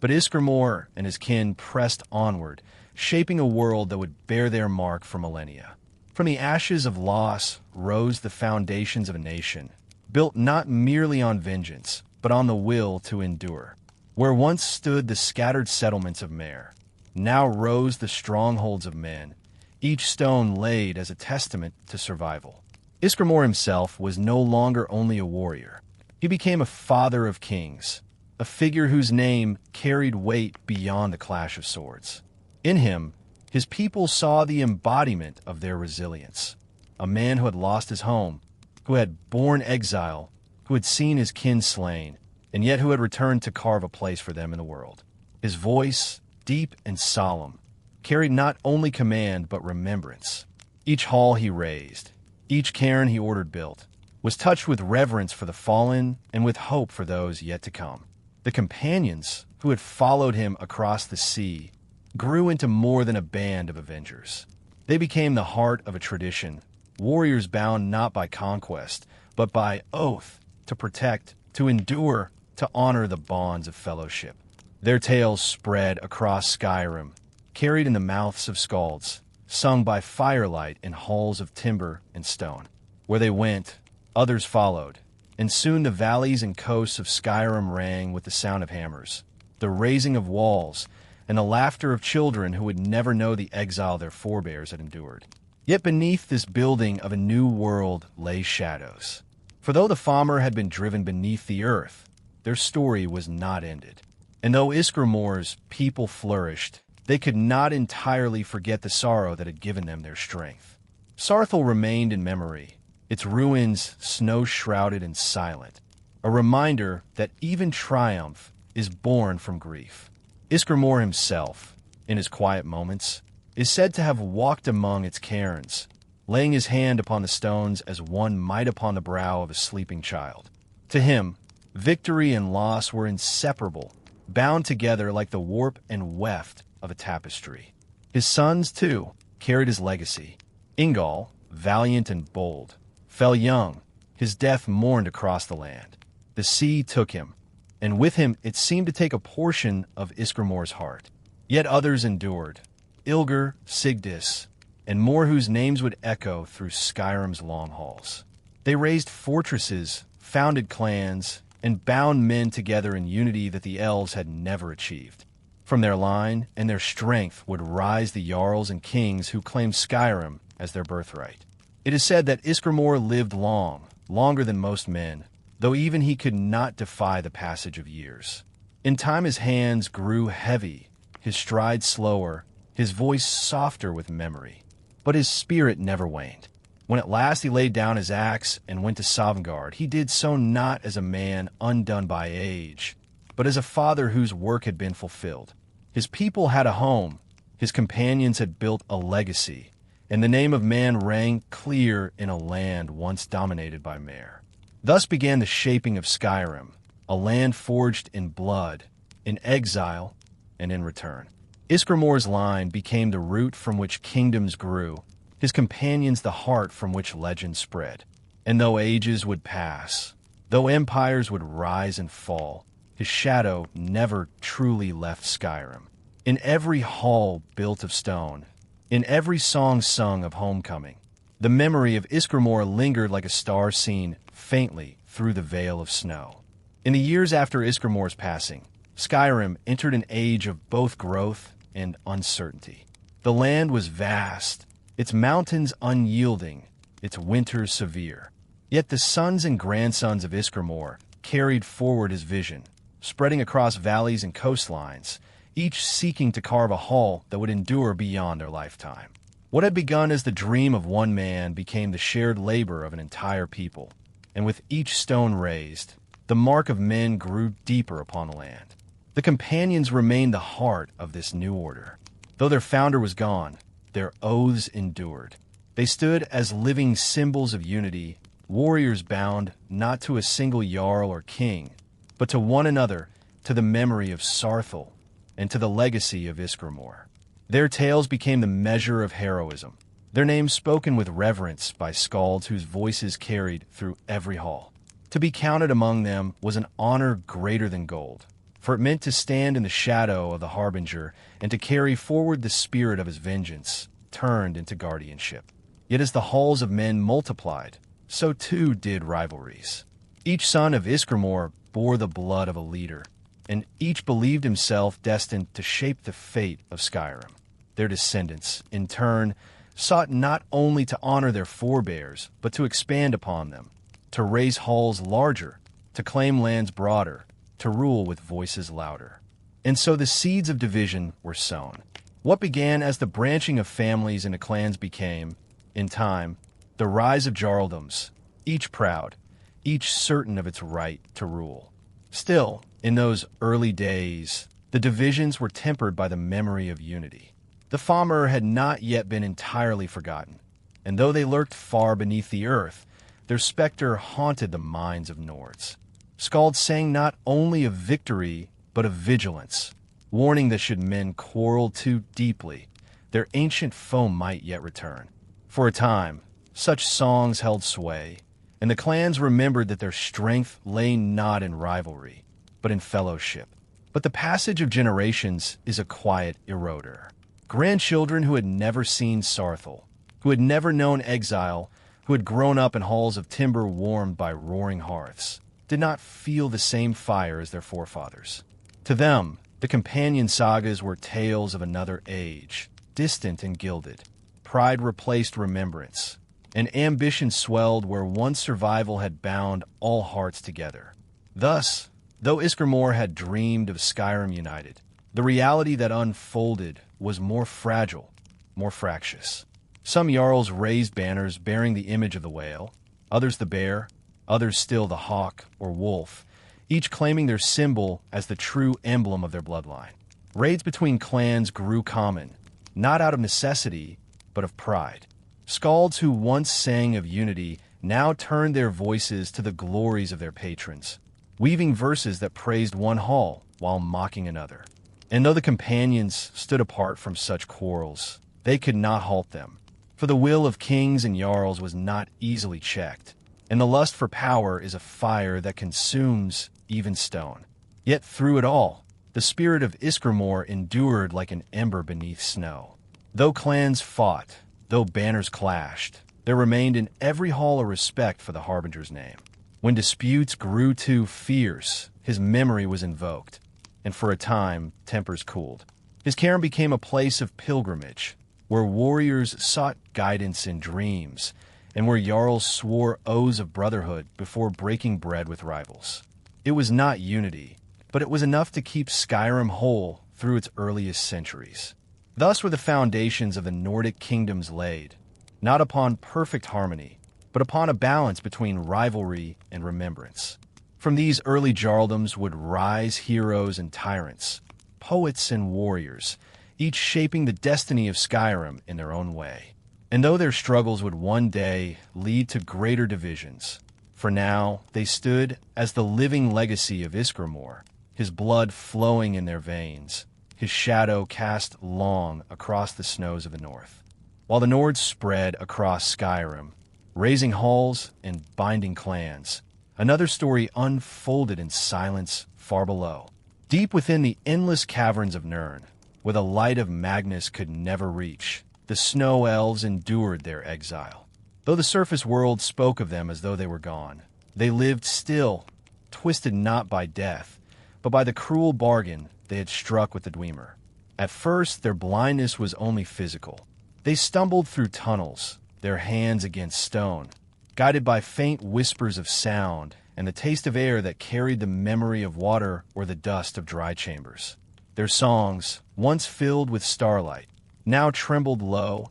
But Ysgramor and his kin pressed onward, shaping a world that would bear their mark for millennia. From the ashes of loss rose the foundations of a nation, built not merely on vengeance, but on the will to endure. Where once stood the scattered settlements of Mer, now rose the strongholds of men, each stone laid as a testament to survival. Ysgramor himself was no longer only a warrior. He became a father of kings, a figure whose name carried weight beyond the clash of swords. In him, his people saw the embodiment of their resilience, a man who had lost his home, who had borne exile, who had seen his kin slain, and yet who had returned to carve a place for them in the world. His voice, deep and solemn, carried not only command but remembrance. Each hall he raised, each cairn he ordered built, was touched with reverence for the fallen and with hope for those yet to come. The companions who had followed him across the sea grew into more than a band of avengers. They became the heart of a tradition, warriors bound not by conquest, but by oath to protect, to endure, to honor the bonds of fellowship. Their tales spread across Skyrim, carried in the mouths of skalds, sung by firelight in halls of timber and stone. Where they went, others followed, and soon the valleys and coasts of Skyrim rang with the sound of hammers, the raising of walls, and the laughter of children who would never know the exile their forebears had endured. Yet beneath this building of a new world lay shadows. For though the Falmer had been driven beneath the earth, their story was not ended. And though Ysgramor's people flourished, they could not entirely forget the sorrow that had given them their strength. Saarthal remained in memory, its ruins snow-shrouded and silent, a reminder that even triumph is born from grief. Ysgramor himself, in his quiet moments, is said to have walked among its cairns, laying his hand upon the stones as one might upon the brow of a sleeping child. To him, victory and loss were inseparable, bound together like the warp and weft of a tapestry. His sons, too, carried his legacy. Ingall, valiant and bold, fell young, his death mourned across the land. The sea took him, and with him it seemed to take a portion of Ysgramor's heart. Yet others endured, Ilger, Sigdis, and more whose names would echo through Skyrim's long halls. They raised fortresses, founded clans, and bound men together in unity that the elves had never achieved. From their line and their strength would rise the jarls and kings who claimed Skyrim as their birthright. It is said that Ysgramor lived long, longer than most men, though even he could not defy the passage of years. In time his hands grew heavy, his stride slower, his voice softer with memory. But his spirit never waned. When at last he laid down his axe and went to Sovngarde, he did so not as a man undone by age, but as a father whose work had been fulfilled. His people had a home, his companions had built a legacy, and the name of man rang clear in a land once dominated by Mare. Thus began the shaping of Skyrim, a land forged in blood, in exile, and in return. Ysgramor's line became the root from which kingdoms grew, his companions the heart from which legend spread. And though ages would pass, though empires would rise and fall, his shadow never truly left Skyrim. In every hall built of stone, in every song sung of homecoming, the memory of Ysgramor lingered like a star seen faintly through the veil of snow. In the years after Ysgramor's passing, Skyrim entered an age of both growth and uncertainty. The land was vast, its mountains unyielding, its winters severe. Yet the sons and grandsons of Ysgramor carried forward his vision, spreading across valleys and coastlines, each seeking to carve a hall that would endure beyond their lifetime. What had begun as the dream of one man became the shared labor of an entire people, and with each stone raised, the mark of men grew deeper upon the land. The companions remained the heart of this new order. Though their founder was gone, their oaths endured. They stood as living symbols of unity, warriors bound not to a single jarl or king, but to one another, to the memory of Saarthal, and to the legacy of Ysgramor. Their tales became the measure of heroism, their names spoken with reverence by skalds whose voices carried through every hall. To be counted among them was an honor greater than gold, for it meant to stand in the shadow of the Harbinger and to carry forward the spirit of his vengeance, turned into guardianship. Yet as the halls of men multiplied, so too did rivalries. Each son of Ysgramor bore the blood of a leader, and each believed himself destined to shape the fate of Skyrim. Their descendants, in turn, sought not only to honor their forebears, but to expand upon them, to raise halls larger, to claim lands broader, to rule with voices louder. And so the seeds of division were sown. What began as the branching of families into clans became, in time, the rise of jarldoms, each proud, each certain of its right to rule. Still, in those early days, the divisions were tempered by the memory of unity. The Falmer had not yet been entirely forgotten, and though they lurked far beneath the earth, their specter haunted the minds of Nords. Skalds sang not only of victory, but of vigilance, warning that should men quarrel too deeply, their ancient foe might yet return. For a time, such songs held sway, and the clans remembered that their strength lay not in rivalry, but in fellowship. But the passage of generations is a quiet eroder. Grandchildren who had never seen Saarthal, who had never known exile, who had grown up in halls of timber warmed by roaring hearths, did not feel the same fire as their forefathers. To them, the companion sagas were tales of another age, distant and gilded. Pride replaced remembrance, and ambition swelled where once survival had bound all hearts together. Thus, though Ysgramor had dreamed of Skyrim united, the reality that unfolded was more fragile, more fractious. Some Jarls raised banners bearing the image of the whale, others the bear, others still the hawk or wolf, each claiming their symbol as the true emblem of their bloodline. Raids between clans grew common, not out of necessity, but of pride. Skalds who once sang of unity now turned their voices to the glories of their patrons, weaving verses that praised one hall while mocking another. And though the companions stood apart from such quarrels, they could not halt them, for the will of kings and jarls was not easily checked, and the lust for power is a fire that consumes even stone. Yet through it all, the spirit of Ysgramor endured like an ember beneath snow. Though clans fought, though banners clashed, there remained in every hall a respect for the Harbinger's name. When disputes grew too fierce, his memory was invoked, and for a time, tempers cooled. His cairn became a place of pilgrimage, where warriors sought guidance in dreams, and where jarls swore oaths of brotherhood before breaking bread with rivals. It was not unity, but it was enough to keep Skyrim whole through its earliest centuries. Thus were the foundations of the Nordic kingdoms laid, not upon perfect harmony, but upon a balance between rivalry and remembrance. From these early jarldoms would rise heroes and tyrants, poets and warriors, each shaping the destiny of Skyrim in their own way. And though their struggles would one day lead to greater divisions, for now they stood as the living legacy of Ysgramor, his blood flowing in their veins, his shadow cast long across the snows of the north. While the Nords spread across Skyrim, raising halls and binding clans, another story unfolded in silence far below. Deep within the endless caverns of Nirn, where the light of Magnus could never reach, the snow elves endured their exile. Though the surface world spoke of them as though they were gone, they lived still, twisted not by death, but by the cruel bargain they had struck with the Dwemer. At first, their blindness was only physical. They stumbled through tunnels, their hands against stone, guided by faint whispers of sound and the taste of air that carried the memory of water or the dust of dry chambers. Their songs, once filled with starlight, now trembled low,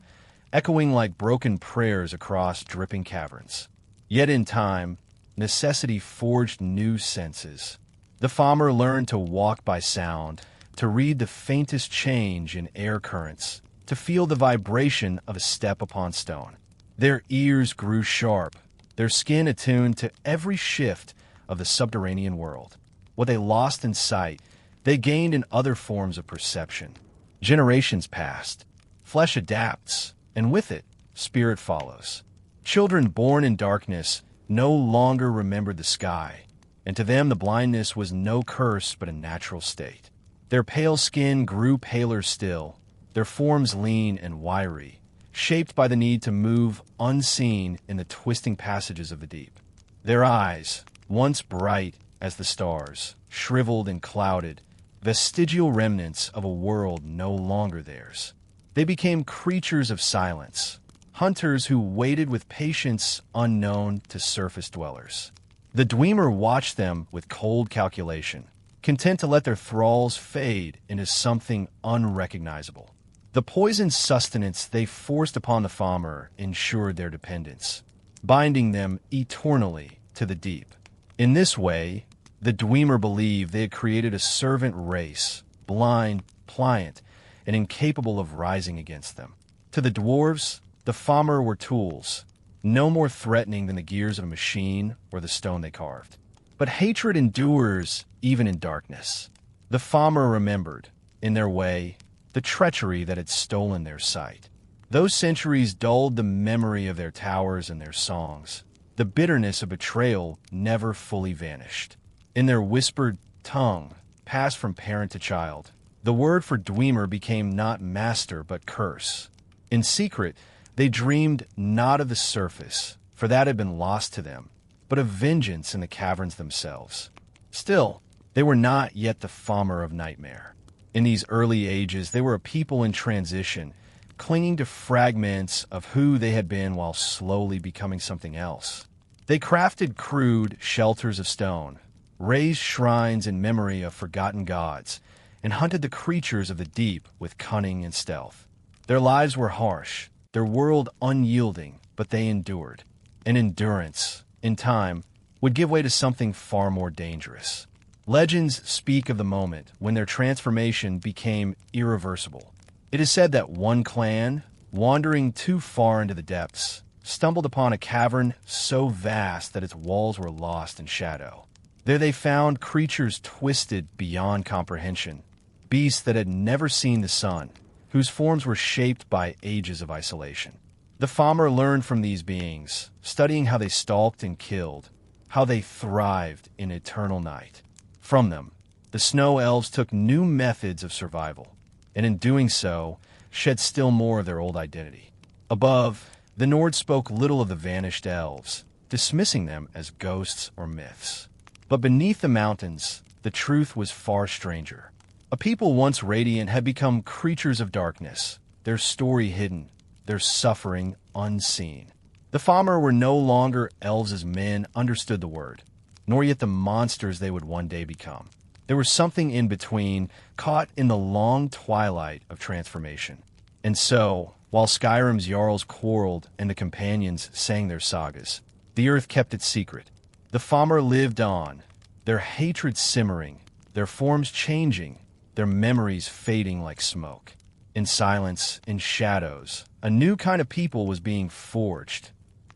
echoing like broken prayers across dripping caverns. Yet in time, necessity forged new senses. The Famr learned to walk by sound, to read the faintest change in air currents, to feel the vibration of a step upon stone. Their ears grew sharp, their skin attuned to every shift of the subterranean world. What they lost in sight, they gained in other forms of perception. Generations passed, flesh adapts, and with it, spirit follows. Children born in darkness no longer remembered the sky, and to them the blindness was no curse but a natural state. Their pale skin grew paler still, their forms lean and wiry, shaped by the need to move unseen in the twisting passages of the deep. Their eyes, once bright as the stars, shriveled and clouded, vestigial remnants of a world no longer theirs. They became creatures of silence, hunters who waited with patience unknown to surface dwellers. The Dwemer watched them with cold calculation, content to let their thralls fade into something unrecognizable. The poisoned sustenance they forced upon the Famr ensured their dependence, binding them eternally to the deep. In this way, the Dwemer believed they had created a servant race, blind, pliant, and incapable of rising against them. To the dwarves, the Famr were tools, no more threatening than the gears of a machine or the stone they carved. But hatred endures even in darkness. The Famr remembered, in their way, the treachery that had stolen their sight. Those centuries dulled the memory of their towers and their songs. The bitterness of betrayal never fully vanished. In their whispered tongue, passed from parent to child, The word for Dwemer became not master but curse. In secret, they dreamed not of the surface, for that had been lost to them, but of vengeance in the caverns themselves. Still, they were not yet the Famr of Nightmare. In these early ages, they were a people in transition, clinging to fragments of who they had been while slowly becoming something else. They crafted crude shelters of stone, raised shrines in memory of forgotten gods, and hunted the creatures of the deep with cunning and stealth. Their lives were harsh, their world unyielding, but they endured. And endurance, in time, would give way to something far more dangerous. Legends speak of the moment when their transformation became irreversible. It is said that one clan, wandering too far into the depths, stumbled upon a cavern so vast that its walls were lost in shadow. There they found creatures twisted beyond comprehension, beasts that had never seen the sun, whose forms were shaped by ages of isolation. The Famr learned from these beings, studying how they stalked and killed, how they thrived in eternal night. From them, the Snow Elves took new methods of survival, and in doing so, shed still more of their old identity. Above, the Nords spoke little of the vanished elves, dismissing them as ghosts or myths. But beneath the mountains, the truth was far stranger. A people once radiant had become creatures of darkness, their story hidden, their suffering unseen. The Famr were no longer elves as men understood the word, nor yet the monsters they would one day become. There was something in between, caught in the long twilight of transformation. And so, while Skyrim's Jarls quarreled and the companions sang their sagas, the earth kept its secret. The Famr lived on, their hatred simmering, their forms changing, their memories fading like smoke. In silence, in shadows, a new kind of people was being forged,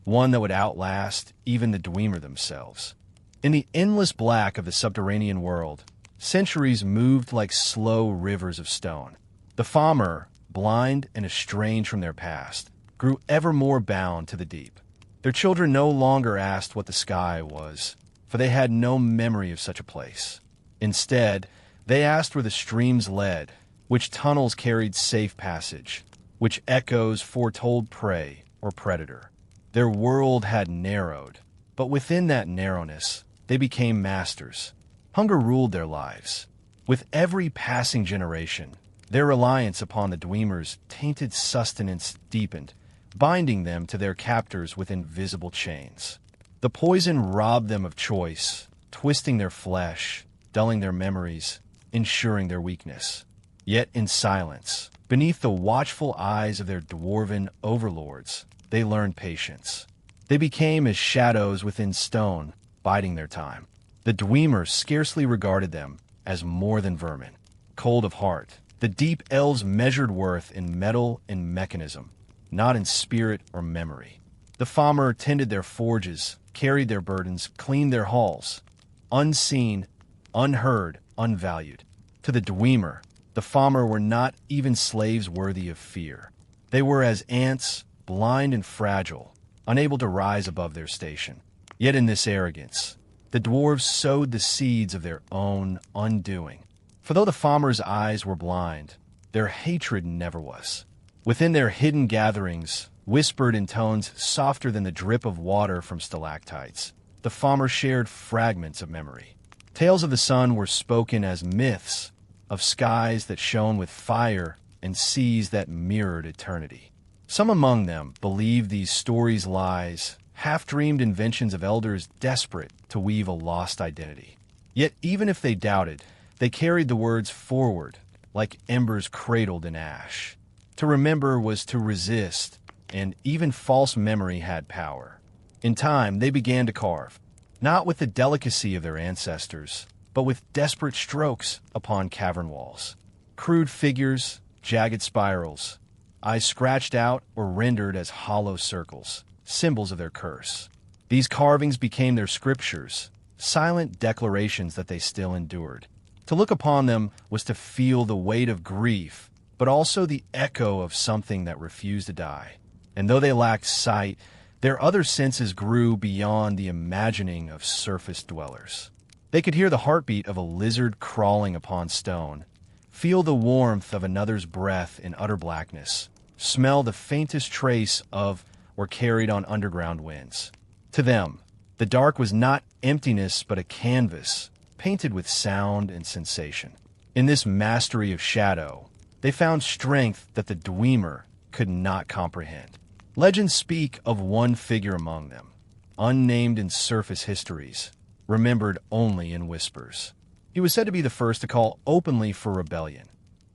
one that would outlast even the Dwemer themselves. In the endless black of the subterranean world, centuries moved like slow rivers of stone. The Famr, blind and estranged from their past, grew ever more bound to the deep. Their children no longer asked what the sky was, for they had no memory of such a place. Instead, they asked where the streams led, which tunnels carried safe passage, which echoes foretold prey or predator. Their world had narrowed, but within that narrowness, they became masters. Hunger ruled their lives. With every passing generation, their reliance upon the Dwemer's tainted sustenance deepened, binding them to their captors with invisible chains. The poison robbed them of choice, twisting their flesh, dulling their memories, ensuring their weakness. Yet in silence, beneath the watchful eyes of their dwarven overlords, they learned patience. They became as shadows within stone, biding their time. The Dwemer scarcely regarded them as more than vermin. Cold of heart, the deep elves measured worth in metal and mechanism, not in spirit or memory. The Famr tended their forges, carried their burdens, cleaned their halls. Unseen, unheard, unvalued. To the Dwemer, the Famr were not even slaves worthy of fear. They were as ants, blind and fragile, unable to rise above their station. Yet in this arrogance, the dwarves sowed the seeds of their own undoing. For though the Famr's eyes were blind, their hatred never was. Within their hidden gatherings, whispered in tones softer than the drip of water from stalactites, the Famr shared fragments of memory. Tales of the sun were spoken as myths, of skies that shone with fire and seas that mirrored eternity. Some among them believed these stories lies, half-dreamed inventions of elders desperate to weave a lost identity. Yet even if they doubted, they carried the words forward, like embers cradled in ash. To remember was to resist, and even false memory had power. In time, they began to carve, not with the delicacy of their ancestors, but with desperate strokes upon cavern walls. Crude figures, jagged spirals, eyes scratched out or rendered as hollow circles, symbols of their curse. These carvings became their scriptures, silent declarations that they still endured. To look upon them was to feel the weight of grief, but also the echo of something that refused to die. And though they lacked sight, their other senses grew beyond the imagining of surface dwellers. They could hear the heartbeat of a lizard crawling upon stone, Feel the warmth of another's breath in utter blackness. Smell the faintest trace of or carried on underground winds. To them, the dark was not emptiness but a canvas, painted with sound and sensation. In this mastery of shadow, they found strength that the Dwemer could not comprehend. Legends speak of one figure among them, unnamed in surface histories, remembered only in whispers. He was said to be the first to call openly for rebellion,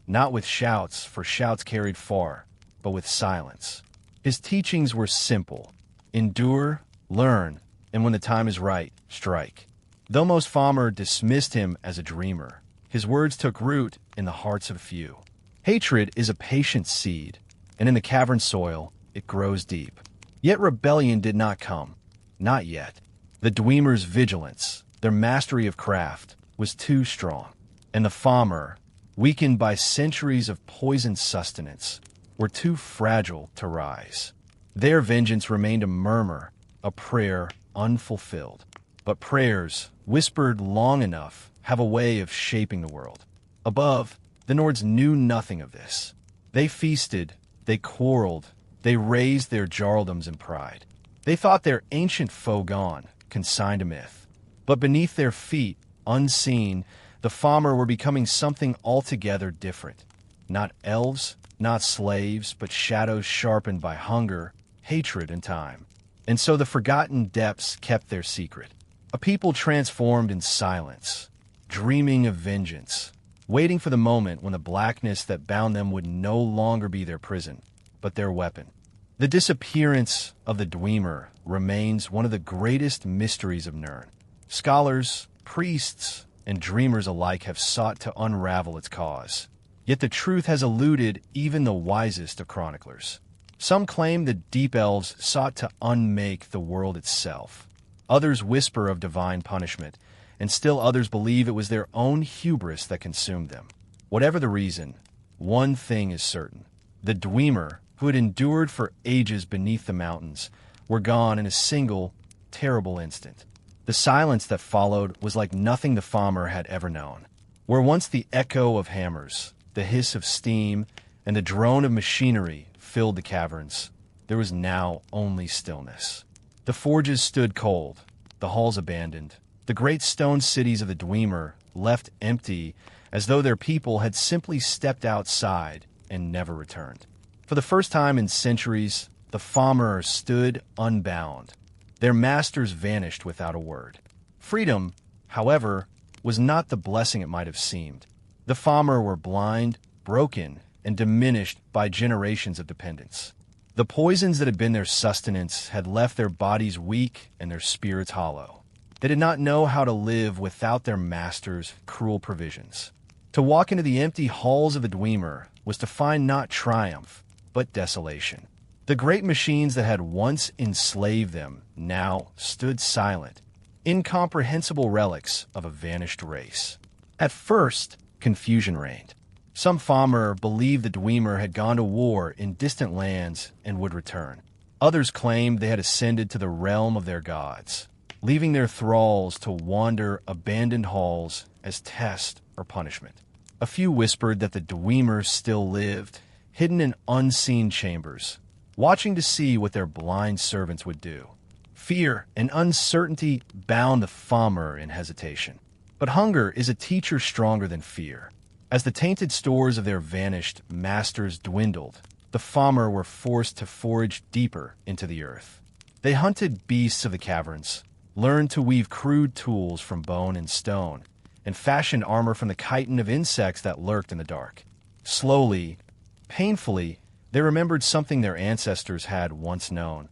not with shouts, for shouts carried far, but with silence. His teachings were simple: endure, learn, and when the time is right, strike. Though most Falmer dismissed him as a dreamer, his words took root in the hearts of a few. Hatred is a patient seed, and in the cavern soil, it grows deep. Yet rebellion did not come. Not yet. The Dwemer's vigilance, their mastery of craft, was too strong, and the Falmer, weakened by centuries of poisoned sustenance, were too fragile to rise. Their vengeance remained a murmur, a prayer unfulfilled. But prayers, whispered long enough, have a way of shaping the world. Above, the Nords knew nothing of this. They feasted, they quarreled, they raised their jarldoms in pride. They thought their ancient foe gone, consigned to myth. But beneath their feet, unseen, the Falmer were becoming something altogether different. Not elves, not slaves, but shadows sharpened by hunger, hatred, and time. And so the forgotten depths kept their secret. A people transformed in silence, dreaming of vengeance, waiting for the moment when the blackness that bound them would no longer be their prison, but their weapon. The disappearance of the Dwemer remains one of the greatest mysteries of Nirn. Scholars, priests, and dreamers alike have sought to unravel its cause. Yet the truth has eluded even the wisest of chroniclers. Some claim the Deep Elves sought to unmake the world itself. Others whisper of divine punishment, and still others believe it was their own hubris that consumed them. Whatever the reason, one thing is certain. The Dwemer, who had endured for ages beneath the mountains, were gone in a single, terrible instant. The silence that followed was like nothing the Falmer had ever known. Where once the echo of hammers, the hiss of steam, and the drone of machinery filled the caverns, there was now only stillness. The forges stood cold, the halls abandoned, the great stone cities of the Dwemer left empty, as though their people had simply stepped outside and never returned. For the first time in centuries, the Falmer stood unbound. Their masters vanished without a word. Freedom, however, was not the blessing it might have seemed. The Falmer were blind, broken, and diminished by generations of dependence. The poisons that had been their sustenance had left their bodies weak and their spirits hollow. They did not know how to live without their masters' cruel provisions. To walk into the empty halls of the Dwemer was to find not triumph, but desolation. The great machines that had once enslaved them now stood silent, incomprehensible relics of a vanished race. At first, confusion reigned. Some Falmer believed the Dwemer had gone to war in distant lands and would return. Others claimed they had ascended to the realm of their gods, leaving their thralls to wander abandoned halls as test or punishment. A few whispered that the Dwemer still lived, hidden in unseen chambers, watching to see what their blind servants would do. Fear and uncertainty bound the Falmer in hesitation. But hunger is a teacher stronger than fear. As the tainted stores of their vanished masters dwindled, the Falmer were forced to forage deeper into the earth. They hunted beasts of the caverns, learned to weave crude tools from bone and stone, and fashioned armor from the chitin of insects that lurked in the dark. Slowly, painfully, they remembered something their ancestors had once known: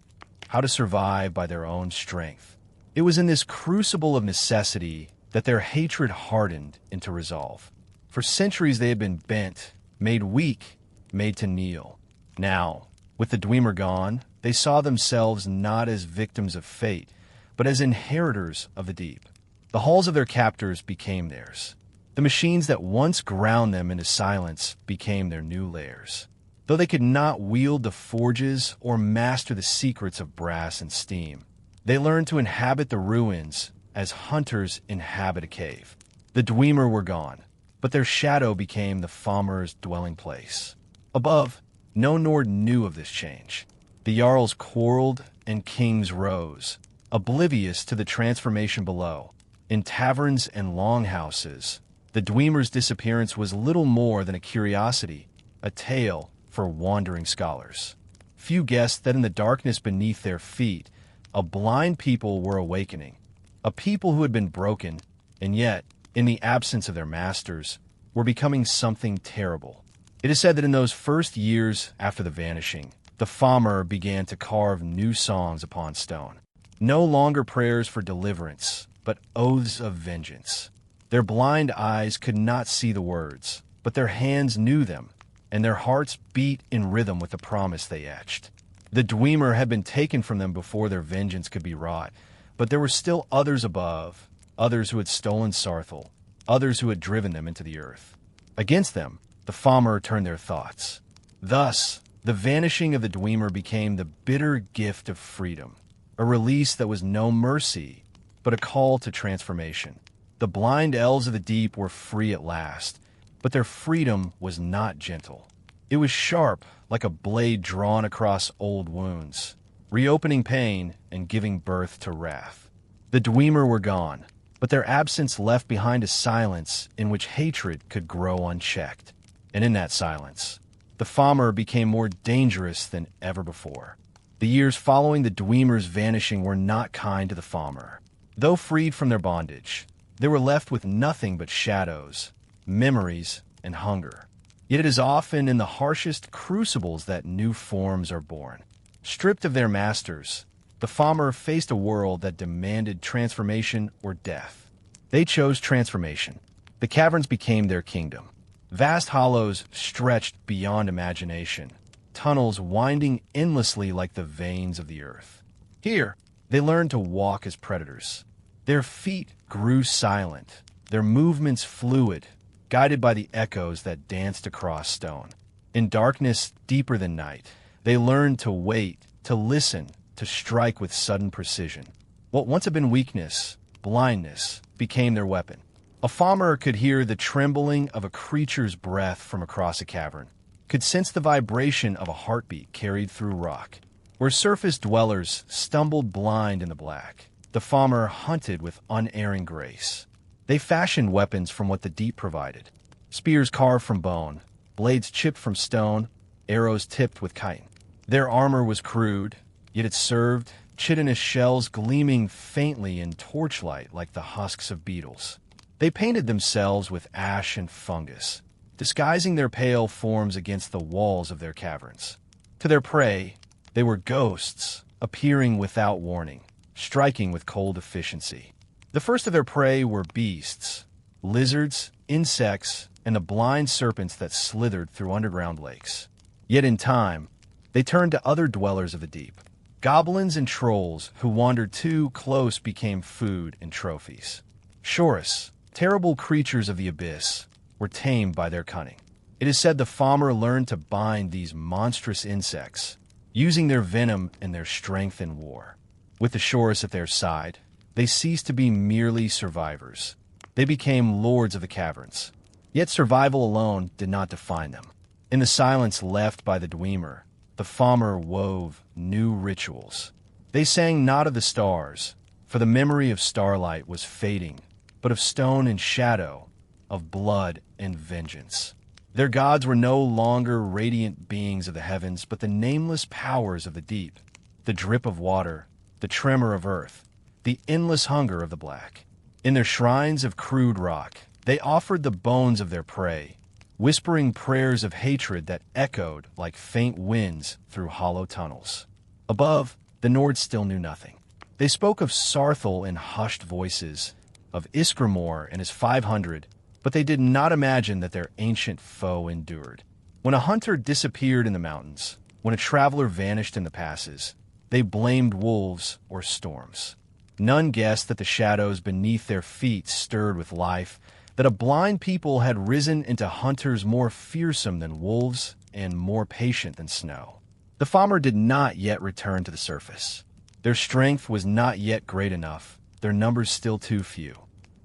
how to survive by their own strength. It was in this crucible of necessity that their hatred hardened into resolve. For centuries they had been bent, made weak, made to kneel. Now, with the Dwemer gone, they saw themselves not as victims of fate, but as inheritors of the deep. The halls of their captors became theirs. The machines that once ground them into silence became their new lairs. Though they could not wield the forges or master the secrets of brass and steam, they learned to inhabit the ruins as hunters inhabit a cave. The Dwemer were gone. but their shadow became the Famer's dwelling place. Above, no Nord knew of this change. The Jarls quarreled and kings rose, oblivious to the transformation below. In taverns and longhouses, the Dwemer's disappearance was little more than a curiosity, a tale for wandering scholars. Few guessed that in the darkness beneath their feet, a blind people were awakening, a people who had been broken, and yet, in the absence of their masters, were becoming something terrible. It is said that in those first years after the vanishing, the Famer began to carve new songs upon stone. No longer prayers for deliverance, but oaths of vengeance. Their blind eyes could not see the words, but their hands knew them, and their hearts beat in rhythm with the promise they etched. The Dwemer had been taken from them before their vengeance could be wrought, but there were still others above, others who had stolen Saarthal, others who had driven them into the earth. Against them, the Famer turned their thoughts. Thus, the vanishing of the Dwemer became the bitter gift of freedom, a release that was no mercy, but a call to transformation. The blind elves of the deep were free at last, but their freedom was not gentle. It was sharp, like a blade drawn across old wounds, reopening pain and giving birth to wrath. The Dwemer were gone, but their absence left behind a silence in which hatred could grow unchecked. And in that silence, the Famer became more dangerous than ever before. The years following the Dwemer's vanishing were not kind to the Famer. Though freed from their bondage, they were left with nothing but shadows, memories, and hunger. Yet it is often in the harshest crucibles that new forms are born. Stripped of their masters, the Famer faced a world that demanded transformation or death. They chose transformation. The caverns became their kingdom. Vast hollows stretched beyond imagination, tunnels winding endlessly like the veins of the earth. Here, they learned to walk as predators. Their feet grew silent, their movements fluid, guided by the echoes that danced across stone. In darkness deeper than night, they learned to wait, to listen, to strike with sudden precision. What once had been weakness, blindness, became their weapon. A Famer could hear the trembling of a creature's breath from across a cavern, could sense the vibration of a heartbeat carried through rock. Where surface dwellers stumbled blind in the black, the Famer hunted with unerring grace. They fashioned weapons from what the deep provided. Spears carved from bone, blades chipped from stone, arrows tipped with chitin. Their armor was crude, yet it served, chitinous shells gleaming faintly in torchlight like the husks of beetles. They painted themselves with ash and fungus, disguising their pale forms against the walls of their caverns. To their prey, they were ghosts, appearing without warning, striking with cold efficiency. The first of their prey were beasts, lizards, insects, and the blind serpents that slithered through underground lakes. Yet in time, they turned to other dwellers of the deep. Goblins and trolls who wandered too close became food and trophies. Shorus, terrible creatures of the abyss, were tamed by their cunning. It is said the Famer learned to bind these monstrous insects, using their venom and their strength in war. With the Shorus at their side, they ceased to be merely survivors. They became lords of the caverns. Yet survival alone did not define them. In the silence left by the Dwemer, the Famer wove new rituals. They sang not of the stars, for the memory of starlight was fading, but of stone and shadow, of blood and vengeance. Their gods were no longer radiant beings of the heavens, but the nameless powers of the deep, the drip of water, the tremor of earth, the endless hunger of the black. In their shrines of crude rock, they offered the bones of their prey, whispering prayers of hatred that echoed like faint winds through hollow tunnels. Above, the Nords still knew nothing. They spoke of Saarthal in hushed voices, of Ysgramor and his 500, but they did not imagine that their ancient foe endured. When a hunter disappeared in the mountains, when a traveler vanished in the passes, they blamed wolves or storms. None guessed that the shadows beneath their feet stirred with life, that a blind people had risen into hunters more fearsome than wolves and more patient than snow. The Famer did not yet return to the surface. Their strength was not yet great enough, their numbers still too few.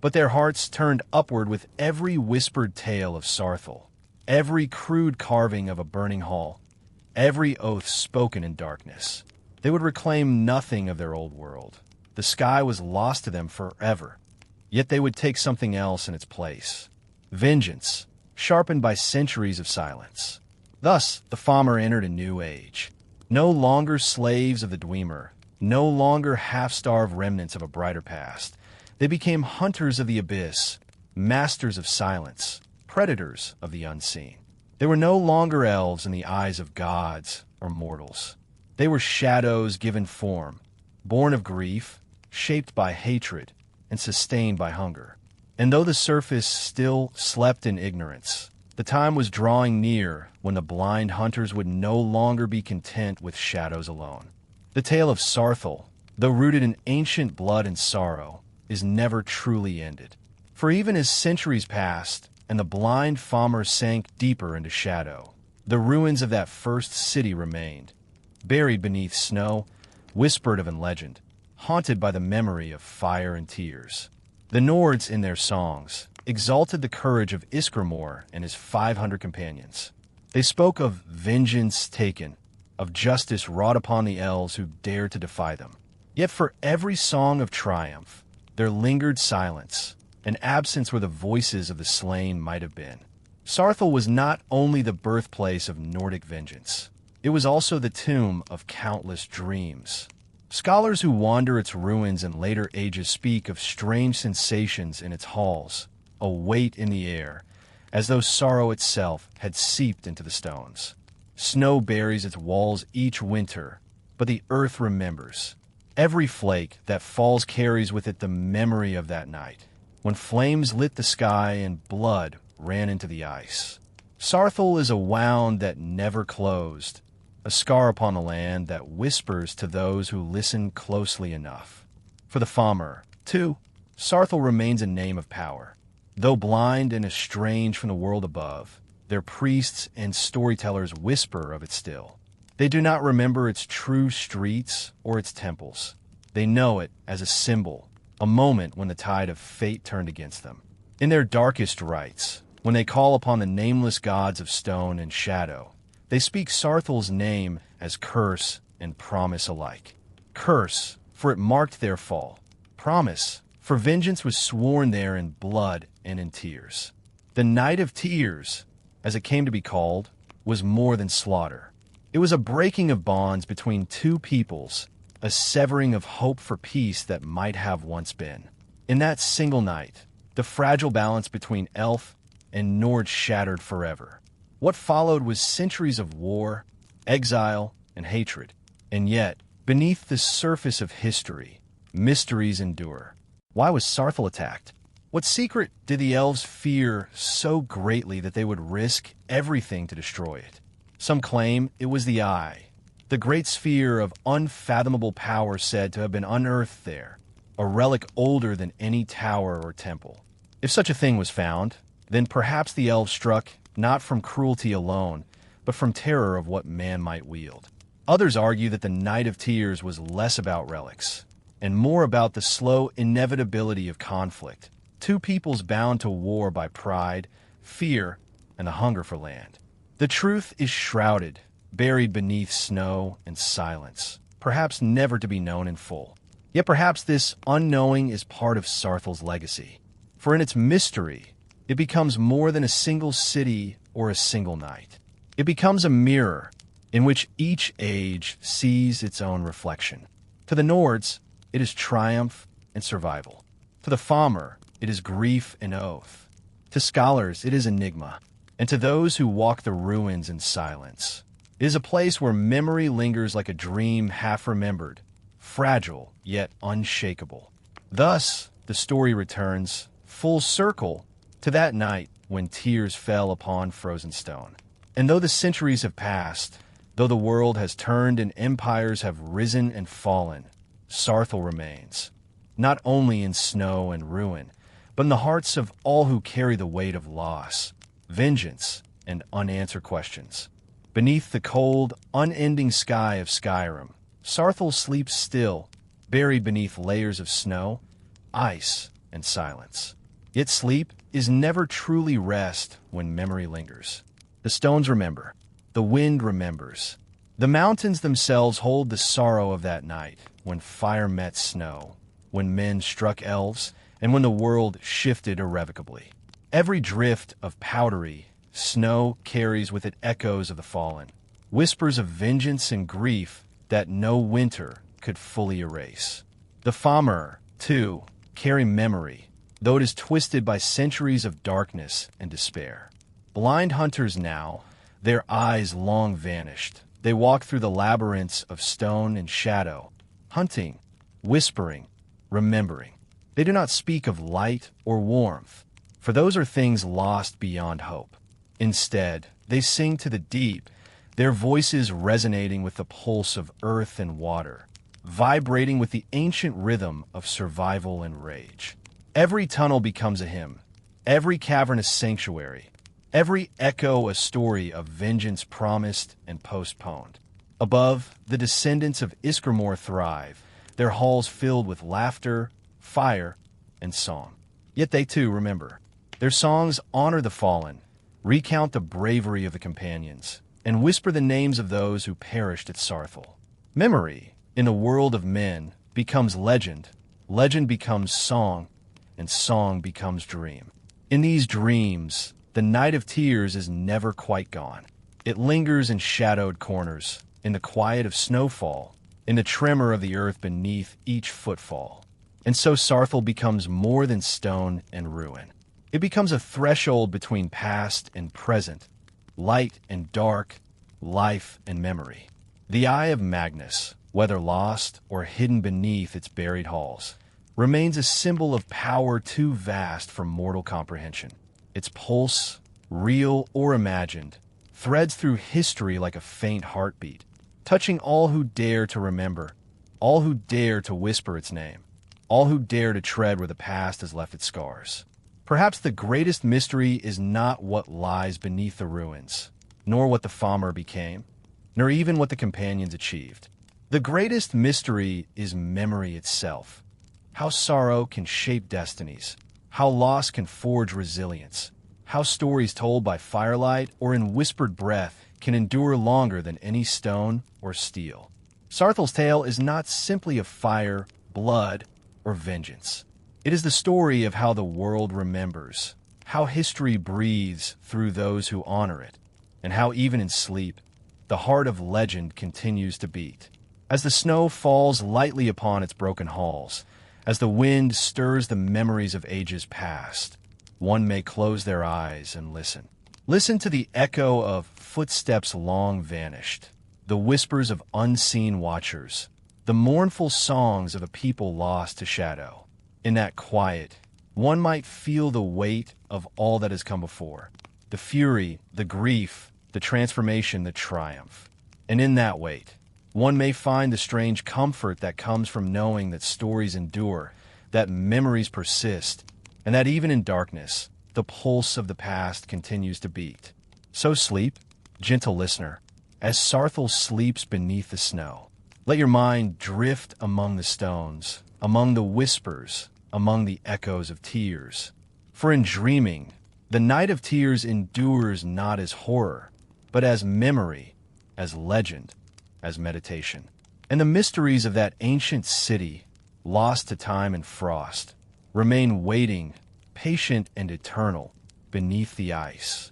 But their hearts turned upward with every whispered tale of Saarthal, every crude carving of a burning hall, every oath spoken in darkness. They would reclaim nothing of their old world. The sky was lost to them forever, yet they would take something else in its place. Vengeance, sharpened by centuries of silence. Thus, the Famr entered a new age. No longer slaves of the Dwemer, no longer half-starved remnants of a brighter past. They became hunters of the abyss, masters of silence, predators of the unseen. They were no longer elves in the eyes of gods or mortals. They were shadows given form, born of grief, shaped by hatred, and sustained by hunger. And though the surface still slept in ignorance, the time was drawing near when the blind hunters would no longer be content with shadows alone. The tale of Saarthal, though rooted in ancient blood and sorrow, is never truly ended. For even as centuries passed and the blind Famr sank deeper into shadow, the ruins of that first city remained, buried beneath snow, whispered of in legend, haunted by the memory of fire and tears. The Nords, in their songs, exalted the courage of Ysgramor and his 500 companions. They spoke of vengeance taken, of justice wrought upon the elves who dared to defy them. Yet for every song of triumph, there lingered silence, an absence where the voices of the slain might have been. Saarthal was not only the birthplace of Nordic vengeance, it was also the tomb of countless dreams. Scholars who wander its ruins in later ages speak of strange sensations in its halls, a weight in the air, as though sorrow itself had seeped into the stones. Snow buries its walls each winter, but the earth remembers. Every flake that falls carries with it the memory of that night, when flames lit the sky and blood ran into the ice. Saarthal is a wound that never closed, a scar upon the land that whispers to those who listen closely enough. For the Famr, too, Saarthal remains a name of power. Though blind and estranged from the world above, their priests and storytellers whisper of it still. They do not remember its true streets or its temples. They know it as a symbol, a moment when the tide of fate turned against them. In their darkest rites, when they call upon the nameless gods of stone and shadow, they speak Saarthal's name as curse and promise alike. Curse, for it marked their fall. Promise, for vengeance was sworn there in blood and in tears. The Night of Tears, as it came to be called, was more than slaughter. It was a breaking of bonds between two peoples, a severing of hope for peace that might have once been. In that single night, the fragile balance between elf and Nord shattered forever. What followed was centuries of war, exile, and hatred. And yet, beneath the surface of history, mysteries endure. Why was Saarthal attacked? What secret did the elves fear so greatly that they would risk everything to destroy it? Some claim it was the Eye, the great sphere of unfathomable power said to have been unearthed there, a relic older than any tower or temple. If such a thing was found, then perhaps the elves struck not from cruelty alone, but from terror of what man might wield. Others argue that the Night of Tears was less about relics, and more about the slow inevitability of conflict, two peoples bound to war by pride, fear, and the hunger for land. The truth is shrouded, buried beneath snow and silence, perhaps never to be known in full. Yet perhaps this unknowing is part of Saarthal's legacy, for in its mystery, it becomes more than a single city or a single night. It becomes a mirror in which each age sees its own reflection. To the Nords, it is triumph and survival. To the Famr, it is grief and oath. To scholars, it is enigma. And to those who walk the ruins in silence, it is a place where memory lingers like a dream half-remembered, fragile yet unshakable. Thus, the story returns, full circle, to that night when tears fell upon frozen stone. And though the centuries have passed, though the world has turned and empires have risen and fallen, Saarthal remains, not only in snow and ruin, but in the hearts of all who carry the weight of loss, vengeance, and unanswered questions. Beneath the cold, unending sky of Skyrim, Saarthal sleeps still, buried beneath layers of snow, ice, and silence. Yet sleep is never truly rest when memory lingers. The stones remember. The wind remembers. The mountains themselves hold the sorrow of that night, when fire met snow, when men struck elves, and when the world shifted irrevocably. Every drift of powdery snow carries with it echoes of the fallen, whispers of vengeance and grief that no winter could fully erase. The Famir, too, carry memory, though it is twisted by centuries of darkness and despair. Blind hunters now, their eyes long vanished, they walk through the labyrinths of stone and shadow, hunting, whispering, remembering. They do not speak of light or warmth, for those are things lost beyond hope. Instead, they sing to the deep, their voices resonating with the pulse of earth and water, vibrating with the ancient rhythm of survival and rage. Every tunnel becomes a hymn, every cavern a sanctuary, every echo a story of vengeance promised and postponed. Above, the descendants of Ysgramor thrive, their halls filled with laughter, fire, and song. Yet they too remember. Their songs honor the fallen, recount the bravery of the companions, and whisper the names of those who perished at Saarthal. Memory, in the world of men, becomes legend, legend becomes song, and song becomes dream. In these dreams, the night of tears is never quite gone. It lingers in shadowed corners, in the quiet of snowfall, in the tremor of the earth beneath each footfall. And so Saarthal becomes more than stone and ruin. It becomes a threshold between past and present, light and dark, life and memory. The eye of Magnus, whether lost or hidden beneath its buried halls, remains a symbol of power too vast for mortal comprehension. Its pulse, real or imagined, threads through history like a faint heartbeat, touching all who dare to remember, all who dare to whisper its name, all who dare to tread where the past has left its scars. Perhaps the greatest mystery is not what lies beneath the ruins, nor what the Famir became, nor even what the companions achieved. The greatest mystery is memory itself, how sorrow can shape destinies, how loss can forge resilience, how stories told by firelight or in whispered breath can endure longer than any stone or steel. Saarthal's tale is not simply of fire, blood, or vengeance. It is the story of how the world remembers, how history breathes through those who honor it, and how even in sleep, the heart of legend continues to beat. As the snow falls lightly upon its broken halls, as the wind stirs the memories of ages past, one may close their eyes and listen. Listen to the echo of footsteps long vanished, the whispers of unseen watchers, the mournful songs of a people lost to shadow. In that quiet, one might feel the weight of all that has come before, the fury, the grief, the transformation, the triumph. And in that weight, one may find the strange comfort that comes from knowing that stories endure, that memories persist, and that even in darkness, the pulse of the past continues to beat. So sleep, gentle listener, as Saarthal sleeps beneath the snow. Let your mind drift among the stones, among the whispers, among the echoes of tears. For in dreaming, the night of tears endures not as horror, but as memory, as legend, as meditation. And the mysteries of that ancient city, lost to time and frost, remain waiting, patient and eternal, beneath the ice.